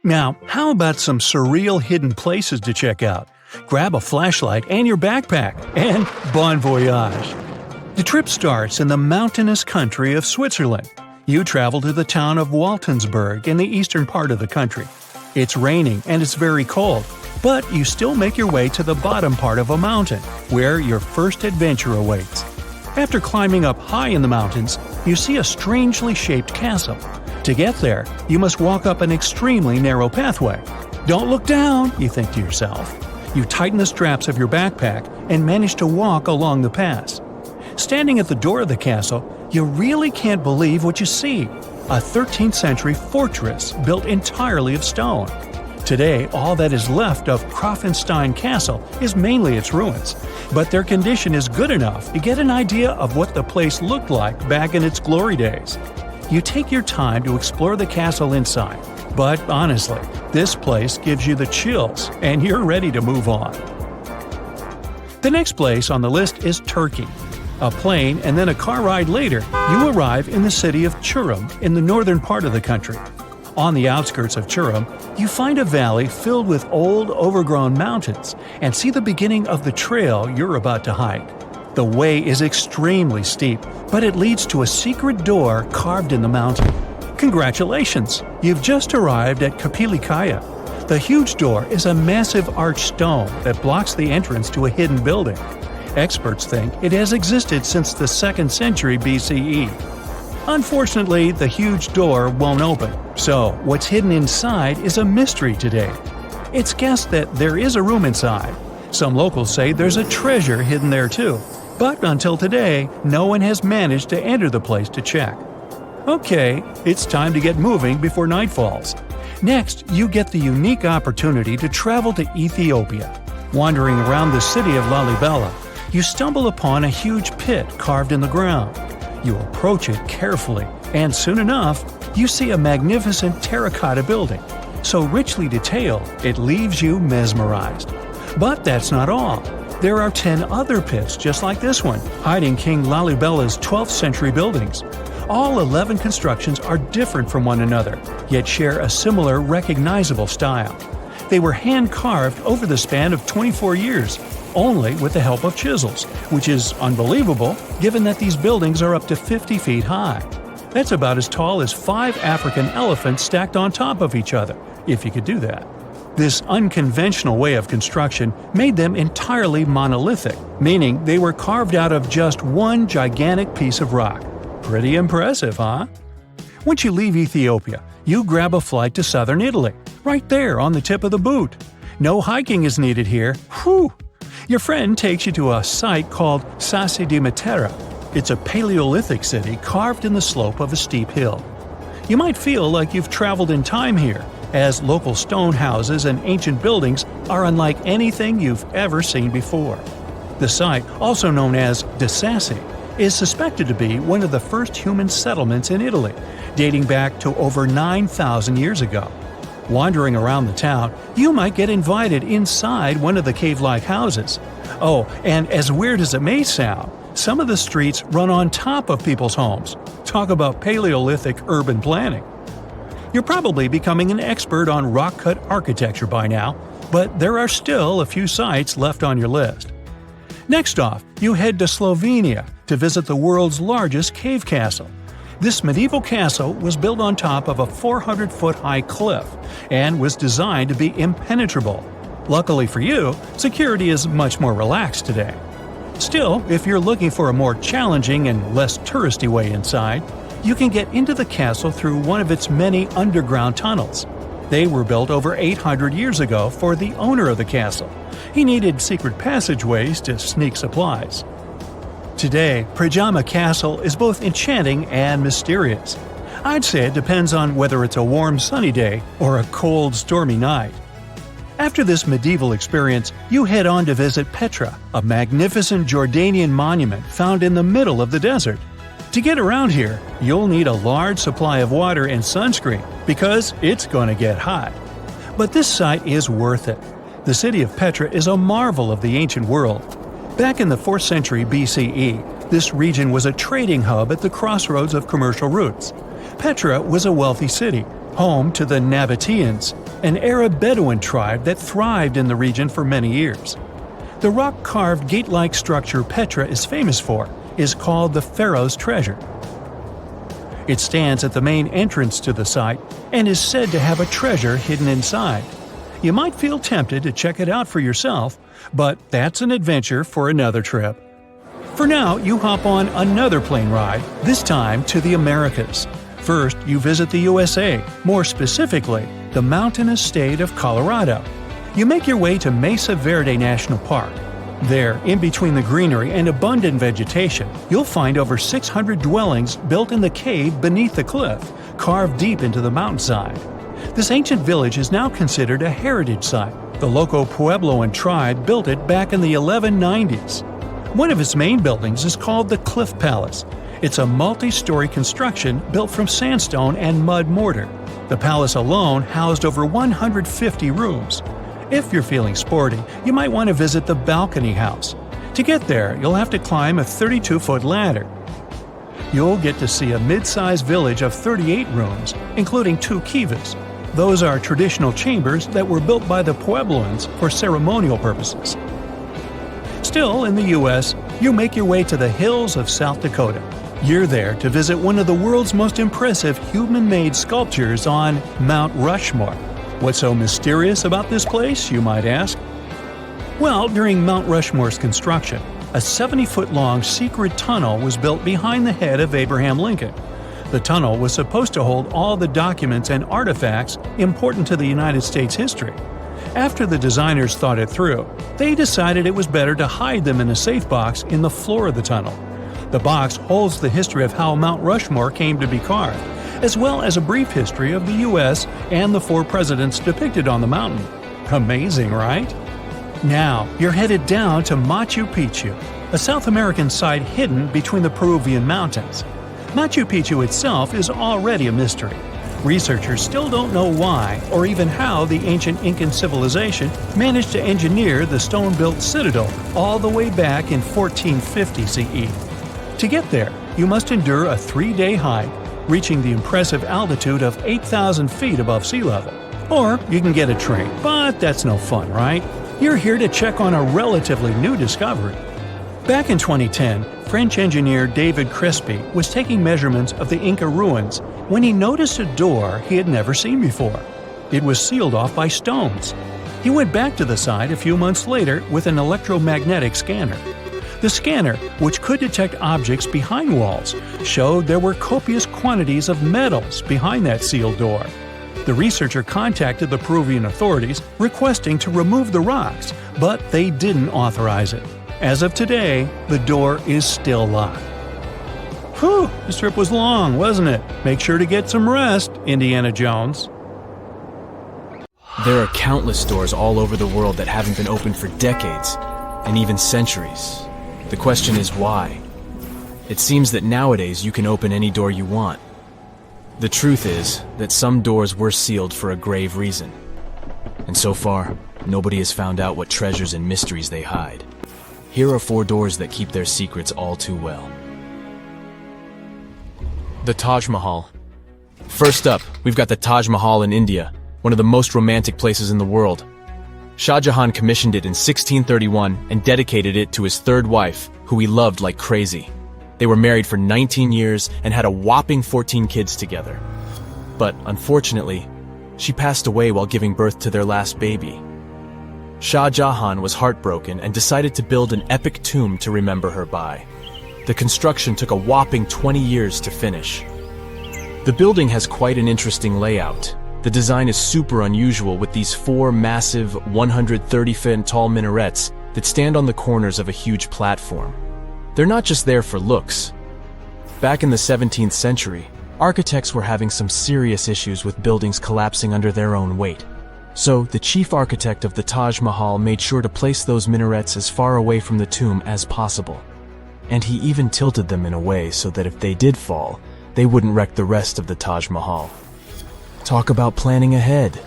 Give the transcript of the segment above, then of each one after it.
Now, how about some surreal hidden places to check out? Grab a flashlight and your backpack, and bon voyage! The trip starts in the mountainous country of Switzerland. You travel to the town of Waltensburg in the eastern part of the country. It's raining and it's very cold, but you still make your way to the bottom part of a mountain, where your first adventure awaits. After climbing up high in the mountains, you see a strangely shaped castle. To get there, you must walk up an extremely narrow pathway. Don't look down, you think to yourself. You tighten the straps of your backpack and manage to walk along the pass. Standing at the door of the castle, you really can't believe what you see. A 13th century fortress built entirely of stone. Today, all that is left of Krafenstein Castle is mainly its ruins, but their condition is good enough to get an idea of what the place looked like back in its glory days. You take your time to explore the castle inside, but honestly, this place gives you the chills and you're ready to move on. The next place on the list is Turkey. A plane and then a car ride later, you arrive in the city of Çorum in the northern part of the country. On the outskirts of Çorum, you find a valley filled with old, overgrown mountains and see the beginning of the trail you're about to hike. The way is extremely steep, but it leads to a secret door carved in the mountain. Congratulations! You've just arrived at Kapilikaya. The huge door is a massive arched stone that blocks the entrance to a hidden building. Experts think it has existed since the 2nd century BCE. Unfortunately, the huge door won't open, so what's hidden inside is a mystery today. It's guessed that there is a room inside. Some locals say there's a treasure hidden there too, but until today, no one has managed to enter the place to check. Okay, it's time to get moving before night falls. Next, you get the unique opportunity to travel to Ethiopia. Wandering around the city of Lalibela, you stumble upon a huge pit carved in the ground. You approach it carefully, and soon enough, you see a magnificent terracotta building, so richly detailed it leaves you mesmerized. But that's not all. There are 10 other pits just like this one, hiding King Lalibela's 12th century buildings. All 11 constructions are different from one another, yet share a similar recognizable style. They were hand-carved over the span of 24 years, only with the help of chisels, which is unbelievable given that these buildings are up to 50 feet high. That's about as tall as 5 African elephants stacked on top of each other, if you could do that. This unconventional way of construction made them entirely monolithic, meaning they were carved out of just one gigantic piece of rock. Pretty impressive, huh? Once you leave Ethiopia, you grab a flight to southern Italy, right there on the tip of the boot. No hiking is needed here. Whew! Your friend takes you to a site called Sassi di Matera. It's a Paleolithic city carved in the slope of a steep hill. You might feel like you've traveled in time here, as local stone houses and ancient buildings are unlike anything you've ever seen before. The site, also known as De Sassi, is suspected to be one of the first human settlements in Italy, dating back to over 9,000 years ago. Wandering around the town, you might get invited inside one of the cave-like houses. Oh, and as weird as it may sound, some of the streets run on top of people's homes. Talk about Paleolithic urban planning. You're probably becoming an expert on rock-cut architecture by now, but there are still a few sites left on your list. Next off, you head to Slovenia to visit the world's largest cave castle. This medieval castle was built on top of a 400-foot-high cliff and was designed to be impenetrable. Luckily for you, security is much more relaxed today. Still, if you're looking for a more challenging and less touristy way inside, you can get into the castle through one of its many underground tunnels. They were built over 800 years ago for the owner of the castle. He needed secret passageways to sneak supplies. Today, Pajama Castle is both enchanting and mysterious. I'd say it depends on whether it's a warm sunny day or a cold stormy night. After this medieval experience, you head on to visit Petra, a magnificent Jordanian monument found in the middle of the desert. To get around here, you'll need a large supply of water and sunscreen because it's going to get hot. But this site is worth it. The city of Petra is a marvel of the ancient world. Back in the 4th century BCE, this region was a trading hub at the crossroads of commercial routes. Petra was a wealthy city, home to the Nabateans. an Arab Bedouin tribe that thrived in the region for many years. The rock-carved gate-like structure Petra is famous for is called the Pharaoh's Treasure. It stands at the main entrance to the site and is said to have a treasure hidden inside. You might feel tempted to check it out for yourself, but that's an adventure for another trip. For now, you hop on another plane ride, this time to the Americas. First, you visit the USA, more specifically, the mountainous state of Colorado. You make your way to Mesa Verde National Park. There, in between the greenery and abundant vegetation, you'll find over 600 dwellings built in the cave beneath the cliff, carved deep into the mountainside. This ancient village is now considered a heritage site. The local Puebloan tribe built it back in the 1190s. One of its main buildings is called the Cliff Palace. It's a multi-story construction built from sandstone and mud mortar. The palace alone housed over 150 rooms. If you're feeling sporty, you might want to visit the balcony house. To get there, you'll have to climb a 32-foot ladder. You'll get to see a mid-sized village of 38 rooms, including 2 kivas. Those are traditional chambers that were built by the Puebloans for ceremonial purposes. Still, in the U.S., you make your way to the hills of South Dakota. You're there to visit one of the world's most impressive human-made sculptures on Mount Rushmore. What's so mysterious about this place, you might ask? Well, during Mount Rushmore's construction, a 70-foot-long secret tunnel was built behind the head of Abraham Lincoln. The tunnel was supposed to hold all the documents and artifacts important to the United States history. After the designers thought it through, they decided it was better to hide them in a safe box in the floor of the tunnel. The box holds the history of how Mount Rushmore came to be carved, as well as a brief history of the U.S. and the 4 presidents depicted on the mountain. Amazing, right? Now, you're headed down to Machu Picchu, a South American site hidden between the Peruvian mountains. Machu Picchu itself is already a mystery. Researchers still don't know why or even how the ancient Incan civilization managed to engineer the stone-built citadel all the way back in 1450 CE. To get there, you must endure a 3-day hike, reaching the impressive altitude of 8,000 feet above sea level. Or you can get a train, but that's no fun, right? You're here to check on a relatively new discovery. Back in 2010, French engineer David Crespi was taking measurements of the Inca ruins when he noticed a door he had never seen before. It was sealed off by stones. He went back to the site a few months later with an electromagnetic scanner. The scanner, which could detect objects behind walls, showed there were copious quantities of metals behind that sealed door. The researcher contacted the Peruvian authorities requesting to remove the rocks, but they didn't authorize it. As of today, the door is still locked. Whew, this trip was long, wasn't it? Make sure to get some rest, Indiana Jones. There are countless doors all over the world that haven't been opened for decades, and even centuries. The question is why? It seems that nowadays you can open any door you want. The truth is that some doors were sealed for a grave reason. And so far, nobody has found out what treasures and mysteries they hide. Here are 4 doors that keep their secrets all too well. The Taj Mahal. First up, we've got the Taj Mahal in India, one of the most romantic places in the world. Shah Jahan commissioned it in 1631 and dedicated it to his 3rd wife, who he loved like crazy. They were married for 19 years and had a whopping 14 kids together. But unfortunately, she passed away while giving birth to their last baby. Shah Jahan was heartbroken and decided to build an epic tomb to remember her by. The construction took a whopping 20 years to finish. The building has quite an interesting layout. The design is super unusual with these 4 massive, 130-foot tall minarets that stand on the corners of a huge platform. They're not just there for looks. Back in the 17th century, architects were having some serious issues with buildings collapsing under their own weight. So, the chief architect of the Taj Mahal made sure to place those minarets as far away from the tomb as possible. And he even tilted them in a way so that if they did fall, they wouldn't wreck the rest of the Taj Mahal. Talk about planning ahead.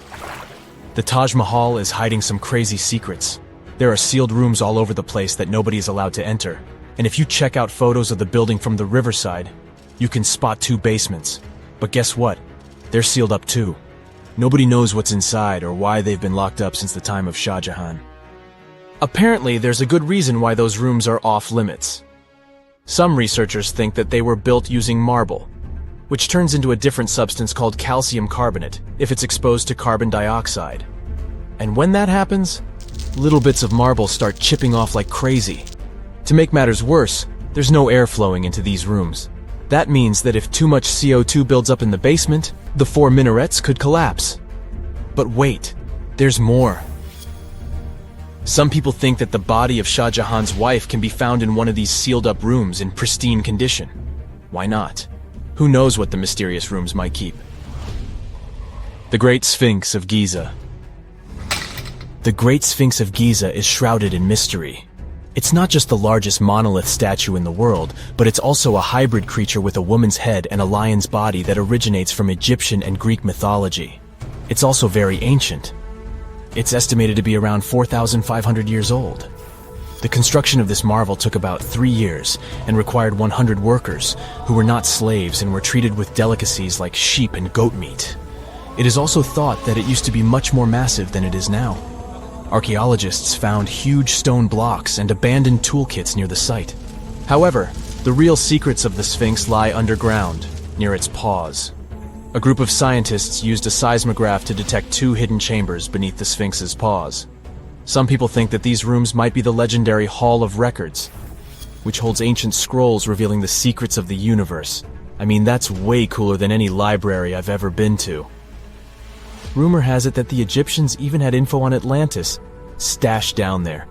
The Taj Mahal is hiding some crazy secrets. There are sealed rooms all over the place that nobody is allowed to enter. And if you check out photos of the building from the riverside, you can spot 2 basements. But guess what? They're sealed up too. Nobody knows what's inside or why they've been locked up since the time of Shah Jahan. Apparently, there's a good reason why those rooms are off limits. Some researchers think that they were built using marble, which turns into a different substance called calcium carbonate if it's exposed to carbon dioxide. And when that happens, little bits of marble start chipping off like crazy. To make matters worse, there's no air flowing into these rooms. That means that if too much CO2 builds up in the basement, the 4 minarets could collapse. But wait, there's more. Some people think that the body of Shah Jahan's wife can be found in one of these sealed-up rooms in pristine condition. Why not? Who knows what the mysterious rooms might keep? The Great Sphinx of Giza. The Great Sphinx of Giza is shrouded in mystery. It's not just the largest monolith statue in the world, but it's also a hybrid creature with a woman's head and a lion's body that originates from Egyptian and Greek mythology. It's also very ancient. It's estimated to be around 4,500 years old. The construction of this marvel took about 3 years and required 100 workers who were not slaves and were treated with delicacies like sheep and goat meat. It is also thought that it used to be much more massive than it is now. Archaeologists found huge stone blocks and abandoned toolkits near the site. However, the real secrets of the Sphinx lie underground, near its paws. A group of scientists used a seismograph to detect 2 hidden chambers beneath the Sphinx's paws. Some people think that these rooms might be the legendary Hall of Records, which holds ancient scrolls revealing the secrets of the universe. I mean, that's way cooler than any library I've ever been to. Rumor has it that the Egyptians even had info on Atlantis stashed down there,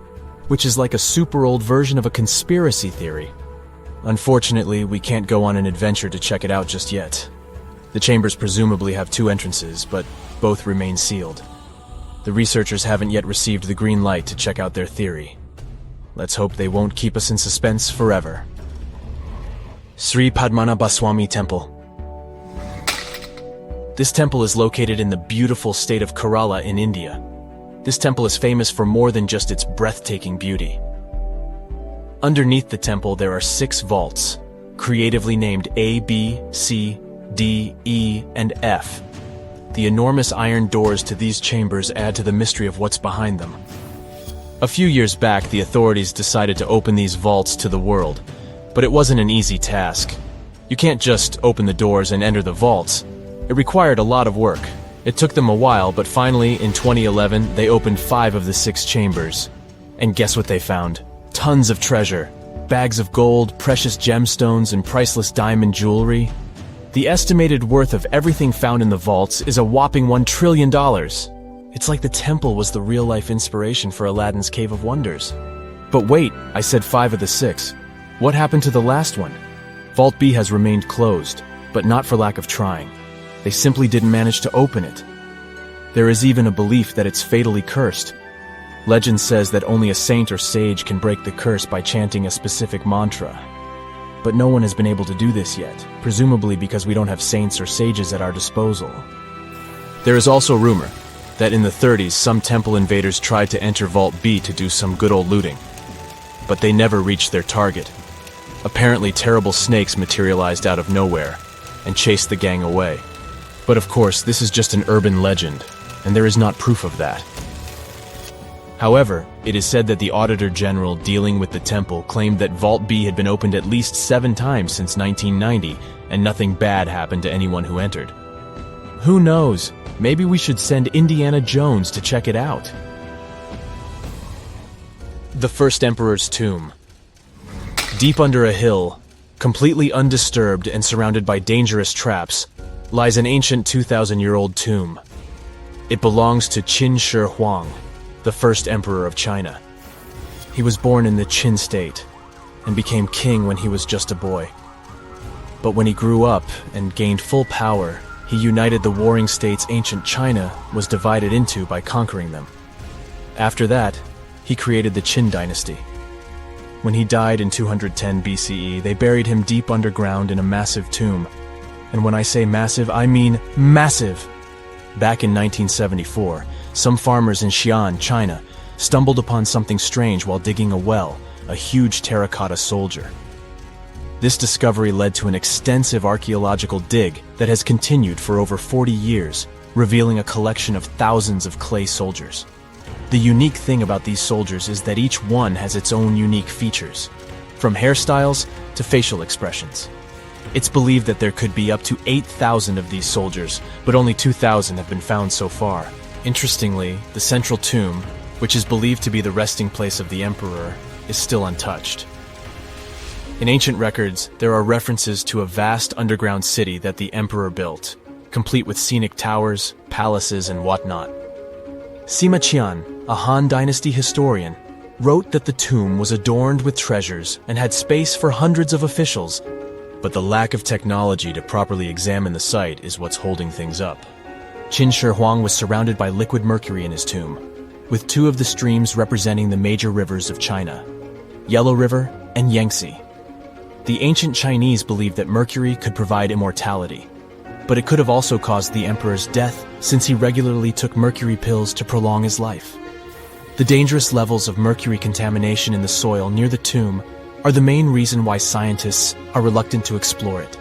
which is like a super old version of a conspiracy theory. Unfortunately, we can't go on an adventure to check it out just yet. The chambers presumably have 2 entrances, but both remain sealed. The researchers haven't yet received the green light to check out their theory. Let's hope they won't keep us in suspense forever. Sri Padmanabhaswamy Temple. This temple is located in the beautiful state of Kerala in India. This temple is famous for more than just its breathtaking beauty. Underneath the temple there are 6 vaults, creatively named A, B, C, D, E, and F. The enormous iron doors to these chambers add to the mystery of what's behind them. A few years back, the authorities decided to open these vaults to the world, but it wasn't an easy task. You can't just open the doors and enter the vaults. It required a lot of work. It took them a while, but finally, in 2011, they opened 5 of the 6 chambers. And guess what they found? Tons of treasure. Bags of gold, precious gemstones, and priceless diamond jewelry. The estimated worth of everything found in the vaults is a whopping $1 trillion. It's like the temple was the real-life inspiration for Aladdin's Cave of Wonders. But wait, I said 5 of the 6. What happened to the last one? Vault B has remained closed, but not for lack of trying. They simply didn't manage to open it. There is even a belief that it's fatally cursed. Legend says that only a saint or sage can break the curse by chanting a specific mantra. But no one has been able to do this yet, presumably because we don't have saints or sages at our disposal. There is also rumor that in the 30s some temple invaders tried to enter Vault B to do some good old looting. But they never reached their target. Apparently terrible snakes materialized out of nowhere and chased the gang away. But of course, this is just an urban legend, and there is not proof of that. However, it is said that the Auditor General dealing with the temple claimed that Vault B had been opened at least 7 times since 1990, and nothing bad happened to anyone who entered. Who knows? Maybe we should send Indiana Jones to check it out. The First Emperor's Tomb. Deep under a hill, completely undisturbed and surrounded by dangerous traps, lies an ancient 2,000-year-old tomb. It belongs to Qin Shi Huang, the first emperor of China. He was born in the Qin state and became king when he was just a boy. But when he grew up and gained full power, he united the warring states ancient China was divided into by conquering them. After that, he created the Qin dynasty. When he died in 210 BCE, they buried him deep underground in a massive tomb. And when I say massive, I mean massive! Back in 1974, some farmers in Xi'an, China, stumbled upon something strange while digging a well, a huge terracotta soldier. This discovery led to an extensive archaeological dig that has continued for over 40 years, revealing a collection of thousands of clay soldiers. The unique thing about these soldiers is that each one has its own unique features, from hairstyles to facial expressions. It's believed that there could be up to 8,000 of these soldiers, but only 2,000 have been found so far. Interestingly, the central tomb, which is believed to be the resting place of the emperor, is still untouched. In ancient records, there are references to a vast underground city that the emperor built, complete with scenic towers, palaces, and whatnot. Sima Qian, a Han Dynasty historian, wrote that the tomb was adorned with treasures and had space for hundreds of officials, but the lack of technology to properly examine the site is what's holding things up. Qin Shi Huang was surrounded by liquid mercury in his tomb, with two of the streams representing the major rivers of China, Yellow River and Yangtze. The ancient Chinese believed that mercury could provide immortality, but it could have also caused the emperor's death since he regularly took mercury pills to prolong his life. The dangerous levels of mercury contamination in the soil near the tomb are the main reason why scientists are reluctant to explore it.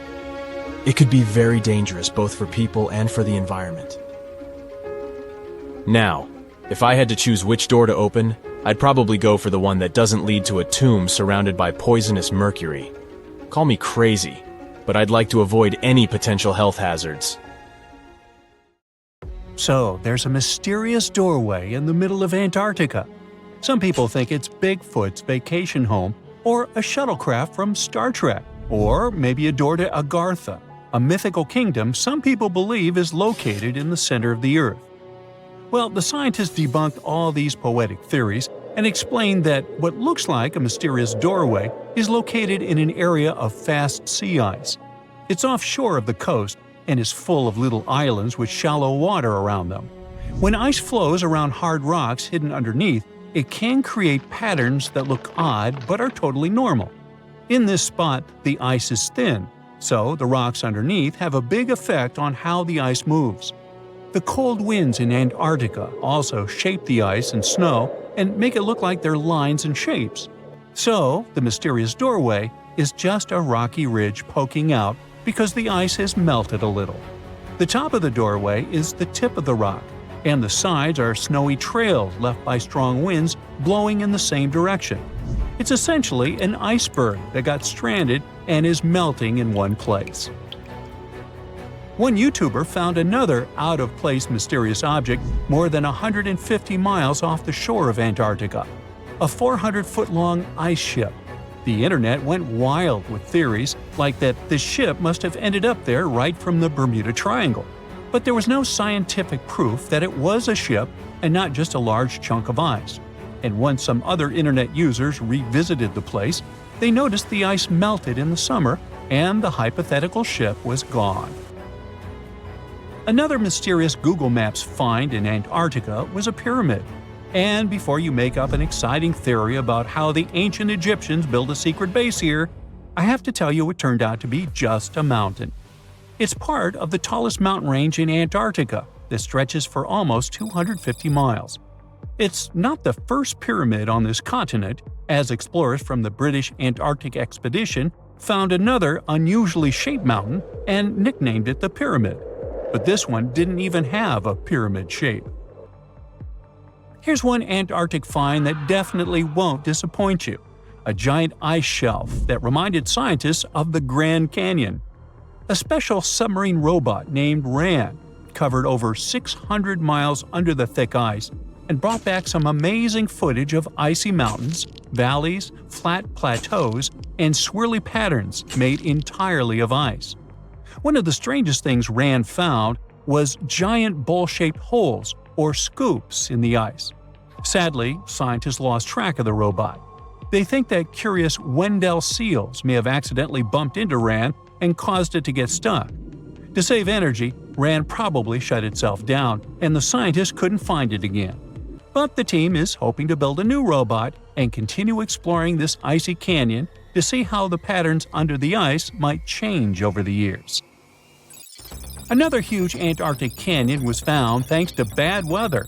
It could be very dangerous both for people and for the environment. Now, if I had to choose which door to open, I'd probably go for the one that doesn't lead to a tomb surrounded by poisonous mercury. Call me crazy, but I'd like to avoid any potential health hazards. So, there's a mysterious doorway in the middle of Antarctica. Some people think it's Bigfoot's vacation home, or a shuttlecraft from Star Trek, or maybe a door to Agartha, a mythical kingdom some people believe is located in the center of the Earth. Well, the scientists debunked all these poetic theories and explained that what looks like a mysterious doorway is located in an area of fast sea ice. It's offshore of the coast and is full of little islands with shallow water around them. When ice flows around hard rocks hidden underneath, it can create patterns that look odd but are totally normal. In this spot, the ice is thin, so the rocks underneath have a big effect on how the ice moves. The cold winds in Antarctica also shape the ice and snow and make it look like they're lines and shapes. So, the mysterious doorway is just a rocky ridge poking out because the ice has melted a little. The top of the doorway is the tip of the rock, and the sides are snowy trails left by strong winds blowing in the same direction. It's essentially an iceberg that got stranded and is melting in one place. One YouTuber found another out-of-place mysterious object more than 150 miles off the shore of Antarctica, a 400-foot-long ice ship. The internet went wild with theories like that the ship must have ended up there right from the Bermuda Triangle. But there was no scientific proof that it was a ship and not just a large chunk of ice. And once some other internet users revisited the place, they noticed the ice melted in the summer and the hypothetical ship was gone. Another mysterious Google Maps find in Antarctica was a pyramid. And before you make up an exciting theory about how the ancient Egyptians built a secret base here, I have to tell you it turned out to be just a mountain. It's part of the tallest mountain range in Antarctica that stretches for almost 250 miles. It's not the first pyramid on this continent, as explorers from the British Antarctic Expedition found another unusually shaped mountain and nicknamed it the Pyramid. But this one didn't even have a pyramid shape. Here's one Antarctic find that definitely won't disappoint you: a giant ice shelf that reminded scientists of the Grand Canyon. A special submarine robot named RAN covered over 600 miles under the thick ice and brought back some amazing footage of icy mountains, valleys, flat plateaus, and swirly patterns made entirely of ice. One of the strangest things RAN found was giant bowl-shaped holes, or scoops, in the ice. Sadly, scientists lost track of the robot. They think that curious Wendell seals may have accidentally bumped into RAN and caused it to get stuck. To save energy, RAN probably shut itself down, and the scientists couldn't find it again. But the team is hoping to build a new robot and continue exploring this icy canyon to see how the patterns under the ice might change over the years. Another huge Antarctic canyon was found thanks to bad weather.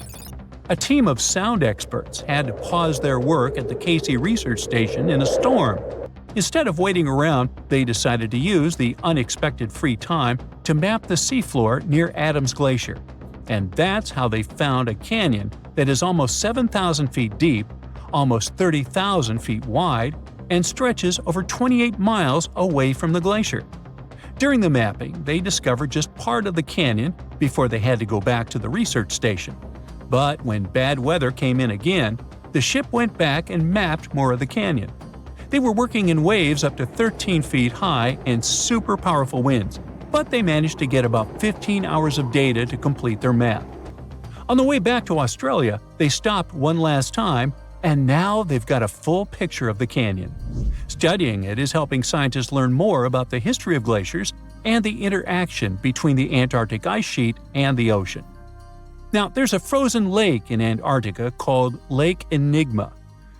A team of sound experts had to pause their work at the Casey Research Station in a storm. Instead of waiting around, they decided to use the unexpected free time to map the seafloor near Adams Glacier. And that's how they found a canyon that is almost 7,000 feet deep, almost 30,000 feet wide, and stretches over 28 miles away from the glacier. During the mapping, they discovered just part of the canyon before they had to go back to the research station. But when bad weather came in again, the ship went back and mapped more of the canyon. They were working in waves up to 13 feet high and super powerful winds, but they managed to get about 15 hours of data to complete their map. On the way back to Australia, they stopped one last time, and now they've got a full picture of the canyon. Studying it is helping scientists learn more about the history of glaciers and the interaction between the Antarctic ice sheet and the ocean. Now, there's a frozen lake in Antarctica called Lake Enigma.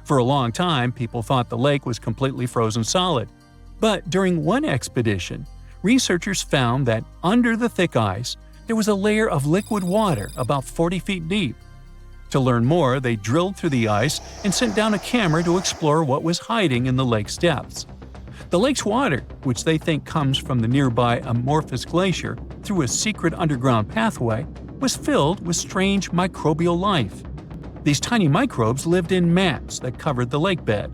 For a long time, people thought the lake was completely frozen solid. But during one expedition, researchers found that under the thick ice, there was a layer of liquid water about 40 feet deep. To learn more, they drilled through the ice and sent down a camera to explore what was hiding in the lake's depths. The lake's water, which they think comes from the nearby Amorphous Glacier through a secret underground pathway, was filled with strange microbial life. These tiny microbes lived in mats that covered the lake bed.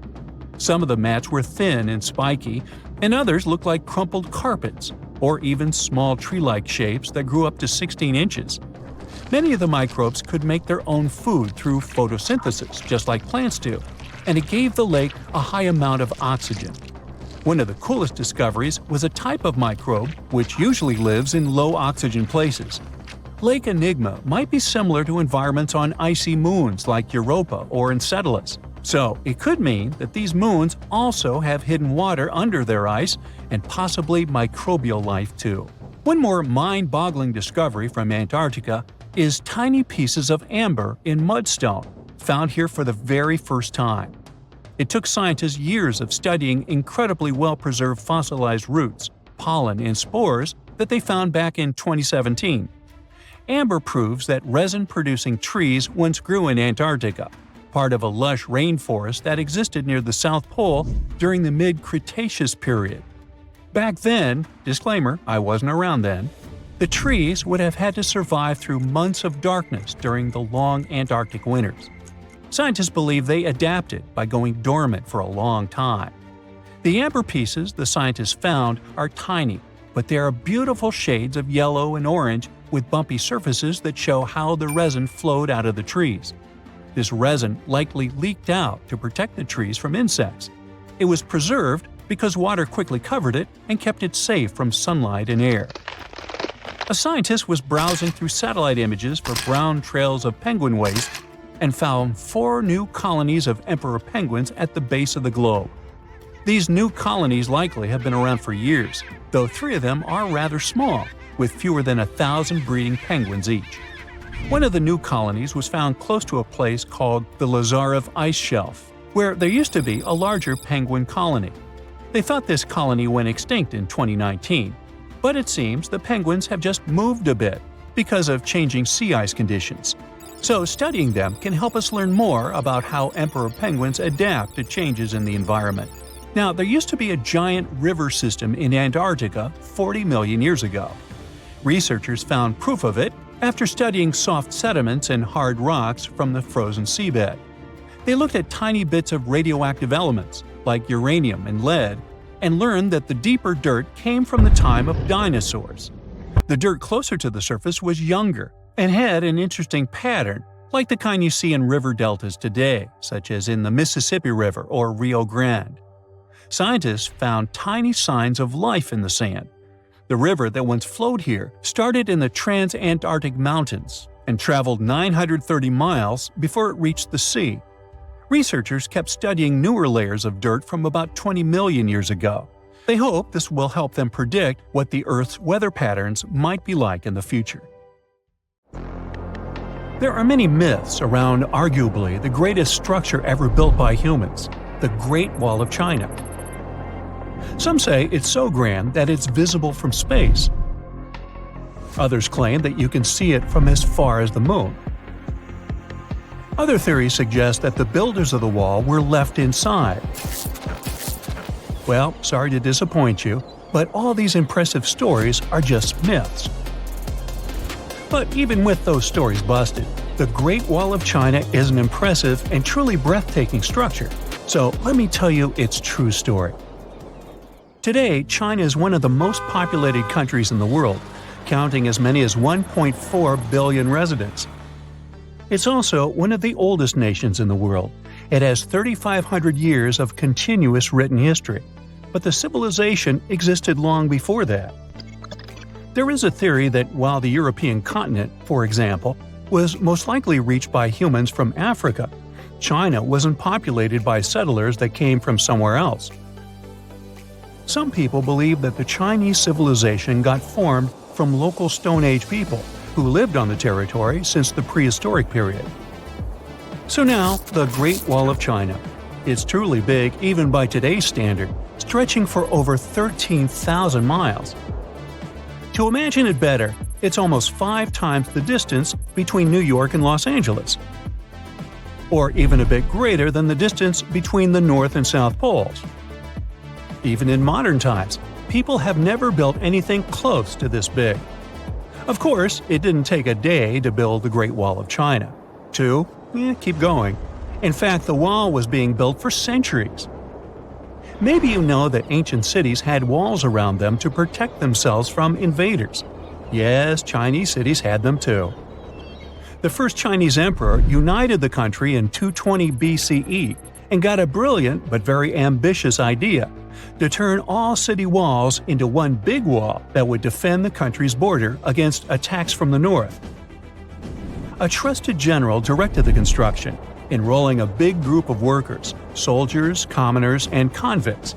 Some of the mats were thin and spiky, and others looked like crumpled carpets, or even small tree-like shapes that grew up to 16 inches. Many of the microbes could make their own food through photosynthesis, just like plants do, and it gave the lake a high amount of oxygen. One of the coolest discoveries was a type of microbe which usually lives in low-oxygen places. Lake Enigma might be similar to environments on icy moons like Europa or Enceladus, so it could mean that these moons also have hidden water under their ice and possibly microbial life too. One more mind-boggling discovery from Antarctica is tiny pieces of amber in mudstone, found here for the very first time. It took scientists years of studying incredibly well-preserved fossilized roots, pollen, and spores that they found back in 2017. Amber proves that resin-producing trees once grew in Antarctica, part of a lush rainforest that existed near the South Pole during the mid-Cretaceous period. Back then, disclaimer, I wasn't around then, the trees would have had to survive through months of darkness during the long Antarctic winters. Scientists believe they adapted by going dormant for a long time. The amber pieces the scientists found are tiny, but they are beautiful shades of yellow and orange with bumpy surfaces that show how the resin flowed out of the trees. This resin likely leaked out to protect the trees from insects. It was preserved because water quickly covered it and kept it safe from sunlight and air. A scientist was browsing through satellite images for brown trails of penguin waste and found 4 new colonies of emperor penguins at the base of the globe. These new colonies likely have been around for years, though 3 of them are rather small, with fewer than 1,000 breeding penguins each. One of the new colonies was found close to a place called the Lazarev Ice Shelf, where there used to be a larger penguin colony. They thought this colony went extinct in 2019, but it seems the penguins have just moved a bit because of changing sea ice conditions. So studying them can help us learn more about how emperor penguins adapt to changes in the environment. Now, there used to be a giant river system in Antarctica 40 million years ago. Researchers found proof of it after studying soft sediments and hard rocks from the frozen seabed. They looked at tiny bits of radioactive elements, like uranium and lead, and learned that the deeper dirt came from the time of dinosaurs. The dirt closer to the surface was younger and had an interesting pattern, like the kind you see in river deltas today, such as in the Mississippi River or Rio Grande. Scientists found tiny signs of life in the sand. The river that once flowed here started in the Trans-Antarctic Mountains and traveled 930 miles before it reached the sea. Researchers kept studying newer layers of dirt from about 20 million years ago. They hope this will help them predict what the Earth's weather patterns might be like in the future. There are many myths around arguably the greatest structure ever built by humans, the Great Wall of China. Some say it's so grand that it's visible from space. Others claim that you can see it from as far as the moon. Other theories suggest that the builders of the wall were left inside. Well, sorry to disappoint you, but all these impressive stories are just myths. But even with those stories busted, the Great Wall of China is an impressive and truly breathtaking structure. So let me tell you its true story. Today, China is one of the most populated countries in the world, counting as many as 1.4 billion residents. It's also one of the oldest nations in the world. It has 3,500 years of continuous written history, but the civilization existed long before that. There is a theory that while the European continent, for example, was most likely reached by humans from Africa, China wasn't populated by settlers that came from somewhere else. Some people believe that the Chinese civilization got formed from local Stone Age people who lived on the territory since the prehistoric period. So now, the Great Wall of China. It's truly big even by today's standard, stretching for over 13,000 miles. To imagine it better, it's almost 5 times the distance between New York and Los Angeles. Or even a bit greater than the distance between the North and South Poles. Even in modern times, people have never built anything close to this big. Of course, it didn't take a day to build the Great Wall of China. 2, keep going. In fact, the wall was being built for centuries. Maybe you know that ancient cities had walls around them to protect themselves from invaders. Yes, Chinese cities had them too. The first Chinese emperor united the country in 220 BCE and got a brilliant but very ambitious idea to turn all city walls into one big wall that would defend the country's border against attacks from the north. A trusted general directed the construction, enrolling a big group of workers, soldiers, commoners, and convicts.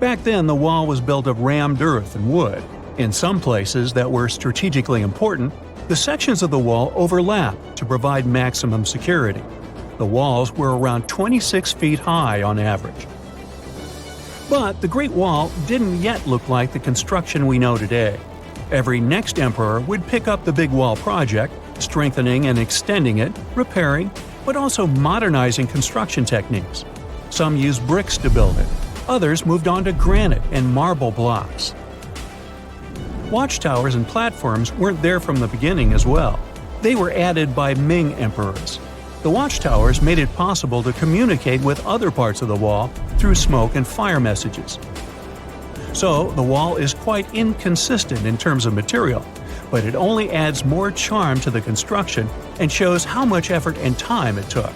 Back then, the wall was built of rammed earth and wood. In some places that were strategically important, the sections of the wall overlapped to provide maximum security. The walls were around 26 feet high on average. But the Great Wall didn't yet look like the construction we know today. Every next emperor would pick up the big wall project, strengthening and extending it, repairing, but also modernizing construction techniques. Some used bricks to build it. Others moved on to granite and marble blocks. Watchtowers and platforms weren't there from the beginning as well. They were added by Ming emperors. The watchtowers made it possible to communicate with other parts of the wall through smoke and fire messages. So, the wall is quite inconsistent in terms of material, but it only adds more charm to the construction and shows how much effort and time it took.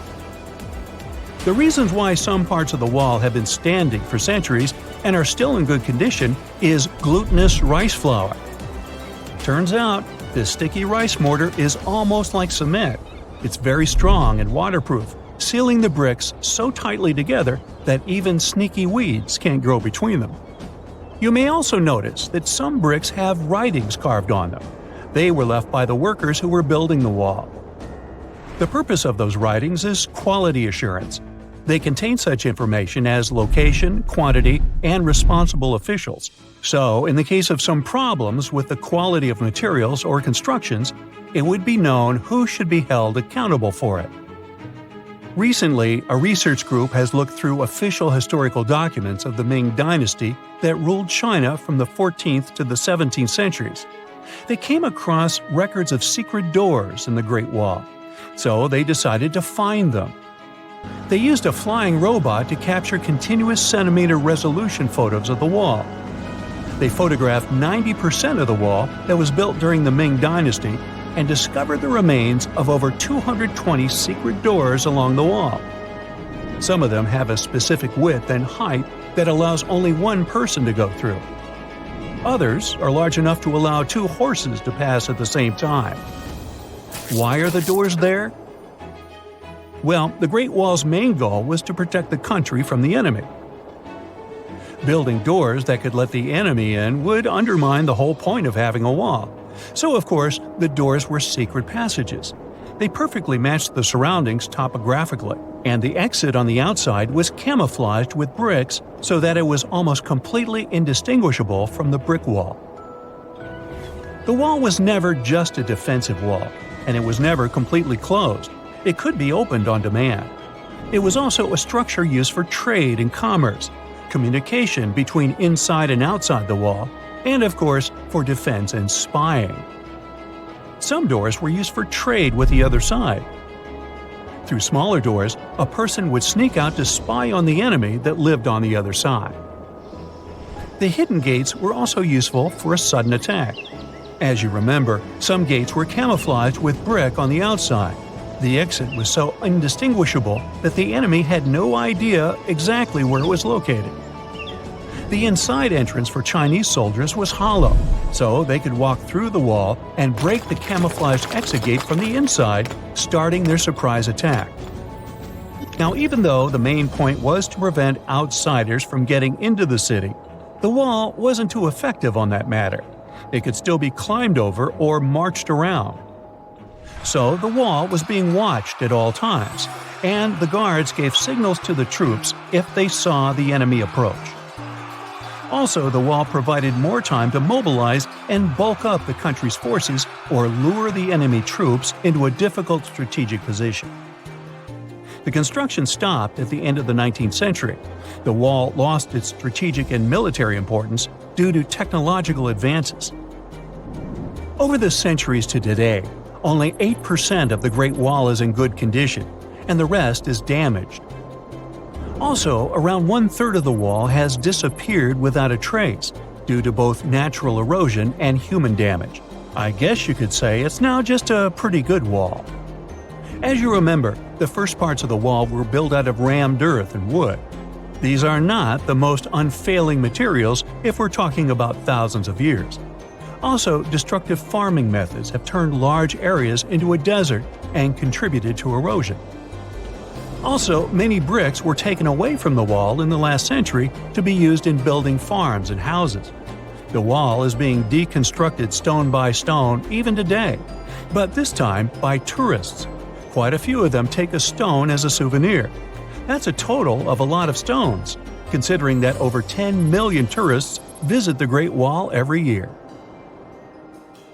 The reasons why some parts of the wall have been standing for centuries and are still in good condition is glutinous rice flour. Turns out, this sticky rice mortar is almost like cement. It's very strong and waterproof, sealing the bricks so tightly together that even sneaky weeds can't grow between them. You may also notice that some bricks have writings carved on them. They were left by the workers who were building the wall. The purpose of those writings is quality assurance. They contain such information as location, quantity, and responsible officials. So, in the case of some problems with the quality of materials or constructions, it would be known who should be held accountable for it. Recently, a research group has looked through official historical documents of the Ming Dynasty that ruled China from the 14th to the 17th centuries. They came across records of secret doors in the Great Wall, so they decided to find them. They used a flying robot to capture continuous centimeter resolution photos of the wall. They photographed 90% of the wall that was built during the Ming Dynasty and discovered the remains of over 220 secret doors along the wall. Some of them have a specific width and height that allows only one person to go through. Others are large enough to allow 2 horses to pass at the same time. Why are the doors there? Well, the Great Wall's main goal was to protect the country from the enemy. Building doors that could let the enemy in would undermine the whole point of having a wall. So, of course, the doors were secret passages. They perfectly matched the surroundings topographically, and the exit on the outside was camouflaged with bricks so that it was almost completely indistinguishable from the brick wall. The wall was never just a defensive wall, and it was never completely closed. It could be opened on demand. It was also a structure used for trade and commerce, communication between inside and outside the wall, and of course, for defense and spying. Some doors were used for trade with the other side. Through smaller doors, a person would sneak out to spy on the enemy that lived on the other side. The hidden gates were also useful for a sudden attack. As you remember, some gates were camouflaged with brick on the outside. The exit was so indistinguishable that the enemy had no idea exactly where it was located. The inside entrance for Chinese soldiers was hollow, so they could walk through the wall and break the camouflaged exit gate from the inside, starting their surprise attack. Now, even though the main point was to prevent outsiders from getting into the city, the wall wasn't too effective on that matter. It could still be climbed over or marched around. So the wall was being watched at all times, and the guards gave signals to the troops if they saw the enemy approach. Also, the wall provided more time to mobilize and bulk up the country's forces or lure the enemy troops into a difficult strategic position. The construction stopped at the end of the 19th century. The wall lost its strategic and military importance due to technological advances. Over the centuries to today, only 8% of the Great Wall is in good condition, and the rest is damaged. Also, around one-third of the wall has disappeared without a trace, due to both natural erosion and human damage. I guess you could say it's now just a pretty good wall. As you remember, the first parts of the wall were built out of rammed earth and wood. These are not the most unfailing materials if we're talking about thousands of years. Also, destructive farming methods have turned large areas into a desert and contributed to erosion. Also, many bricks were taken away from the wall in the last century to be used in building farms and houses. The wall is being deconstructed stone by stone even today, but this time by tourists. Quite a few of them take a stone as a souvenir. That's a total of a lot of stones, considering that over 10 million tourists visit the Great Wall every year.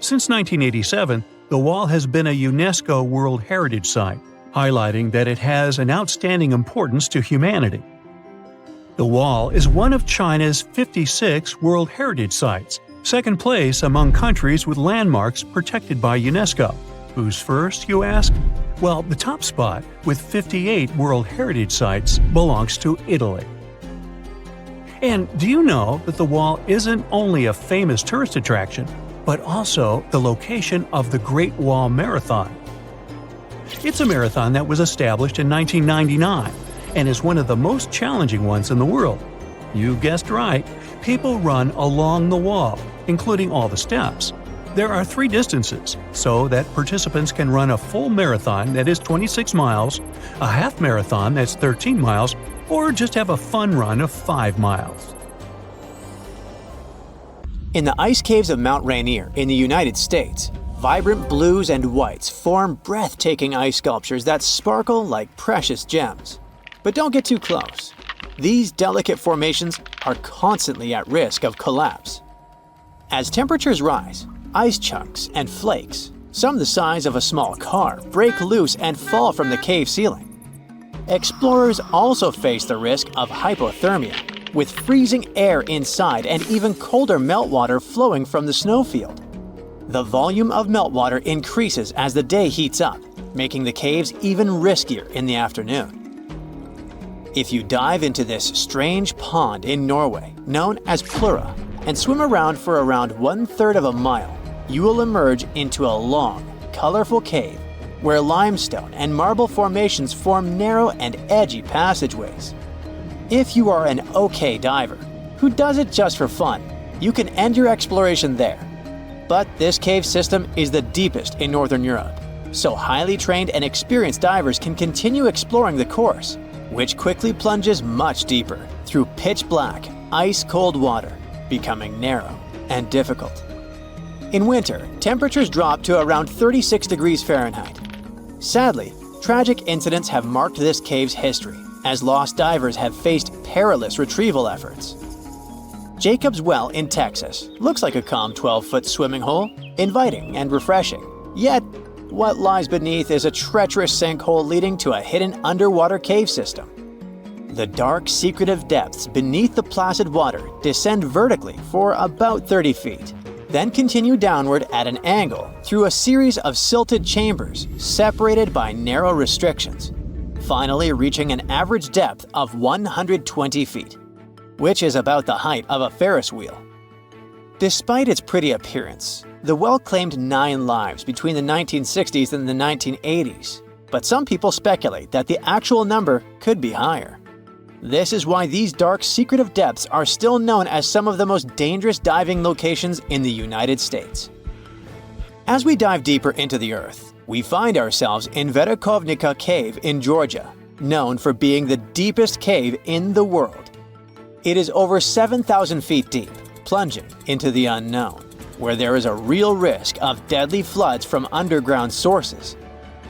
Since 1987, the wall has been a UNESCO World Heritage Site, highlighting that it has an outstanding importance to humanity. The wall is one of China's 56 World Heritage Sites, second place among countries with landmarks protected by UNESCO. Who's first, you ask? Well, the top spot, with 58 World Heritage Sites, belongs to Italy. And do you know that the wall isn't only a famous tourist attraction, but also the location of the Great Wall Marathon? It's a marathon that was established in 1999 and is one of the most challenging ones in the world. You guessed right, people run along the wall, including all the steps. There are 3 distances, so that participants can run a full marathon that is 26 miles, a half marathon that's 13 miles, or just have a fun run of 5 miles. In the ice caves of Mount Rainier in the United States, vibrant blues and whites form breathtaking ice sculptures that sparkle like precious gems. But don't get too close. These delicate formations are constantly at risk of collapse. As temperatures rise, ice chunks and flakes, some the size of a small car, break loose and fall from the cave ceiling. Explorers also face the risk of hypothermia, with freezing air inside and even colder meltwater flowing from the snowfield. The volume of meltwater increases as the day heats up, making the caves even riskier in the afternoon. If you dive into this strange pond in Norway, known as Plura, and swim around for around 1/3 of a mile, you will emerge into a long, colorful cave where limestone and marble formations form narrow and edgy passageways. If you are an okay diver, who does it just for fun, you can end your exploration there. But this cave system is the deepest in Northern Europe, so highly trained and experienced divers can continue exploring the course, which quickly plunges much deeper through pitch-black, ice-cold water, becoming narrow and difficult. In winter, temperatures drop to around 36 degrees Fahrenheit. Sadly, tragic incidents have marked this cave's history, as lost divers have faced perilous retrieval efforts. Jacob's Well in Texas looks like a calm 12-foot swimming hole, inviting and refreshing. Yet, what lies beneath is a treacherous sinkhole leading to a hidden underwater cave system. The dark, secretive depths beneath the placid water descend vertically for about 30 feet, then continue downward at an angle through a series of silted chambers separated by narrow restrictions, finally reaching an average depth of 120 feet, which is about the height of a Ferris wheel. Despite its pretty appearance, the well claimed 9 lives between the 1960s and the 1980s, but some people speculate that the actual number could be higher. This is why these dark, secretive depths are still known as some of the most dangerous diving locations in the United States. As we dive deeper into the Earth, we find ourselves in Verkhovnica Cave in Georgia, known for being the deepest cave in the world. It is over 7,000 feet deep, plunging into the unknown, where there is a real risk of deadly floods from underground sources.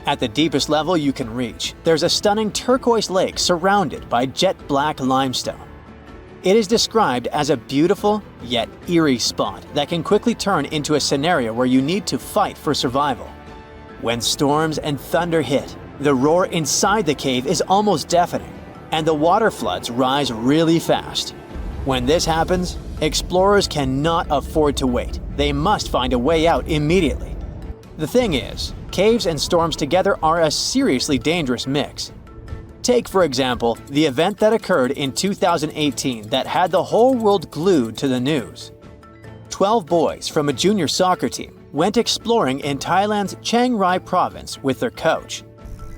At the deepest level you can reach, there's a stunning turquoise lake surrounded by jet black limestone. It is described as a beautiful yet eerie spot that can quickly turn into a scenario where you need to fight for survival. When storms and thunder hit, the roar inside the cave is almost deafening, and the water floods rise really fast. When this happens, explorers cannot afford to wait. They must find a way out immediately. The thing is, caves and storms together are a seriously dangerous mix. Take, for example, the event that occurred in 2018 that had the whole world glued to the news. 12 boys from a junior soccer team went exploring in Thailand's Chiang Rai province with their coach.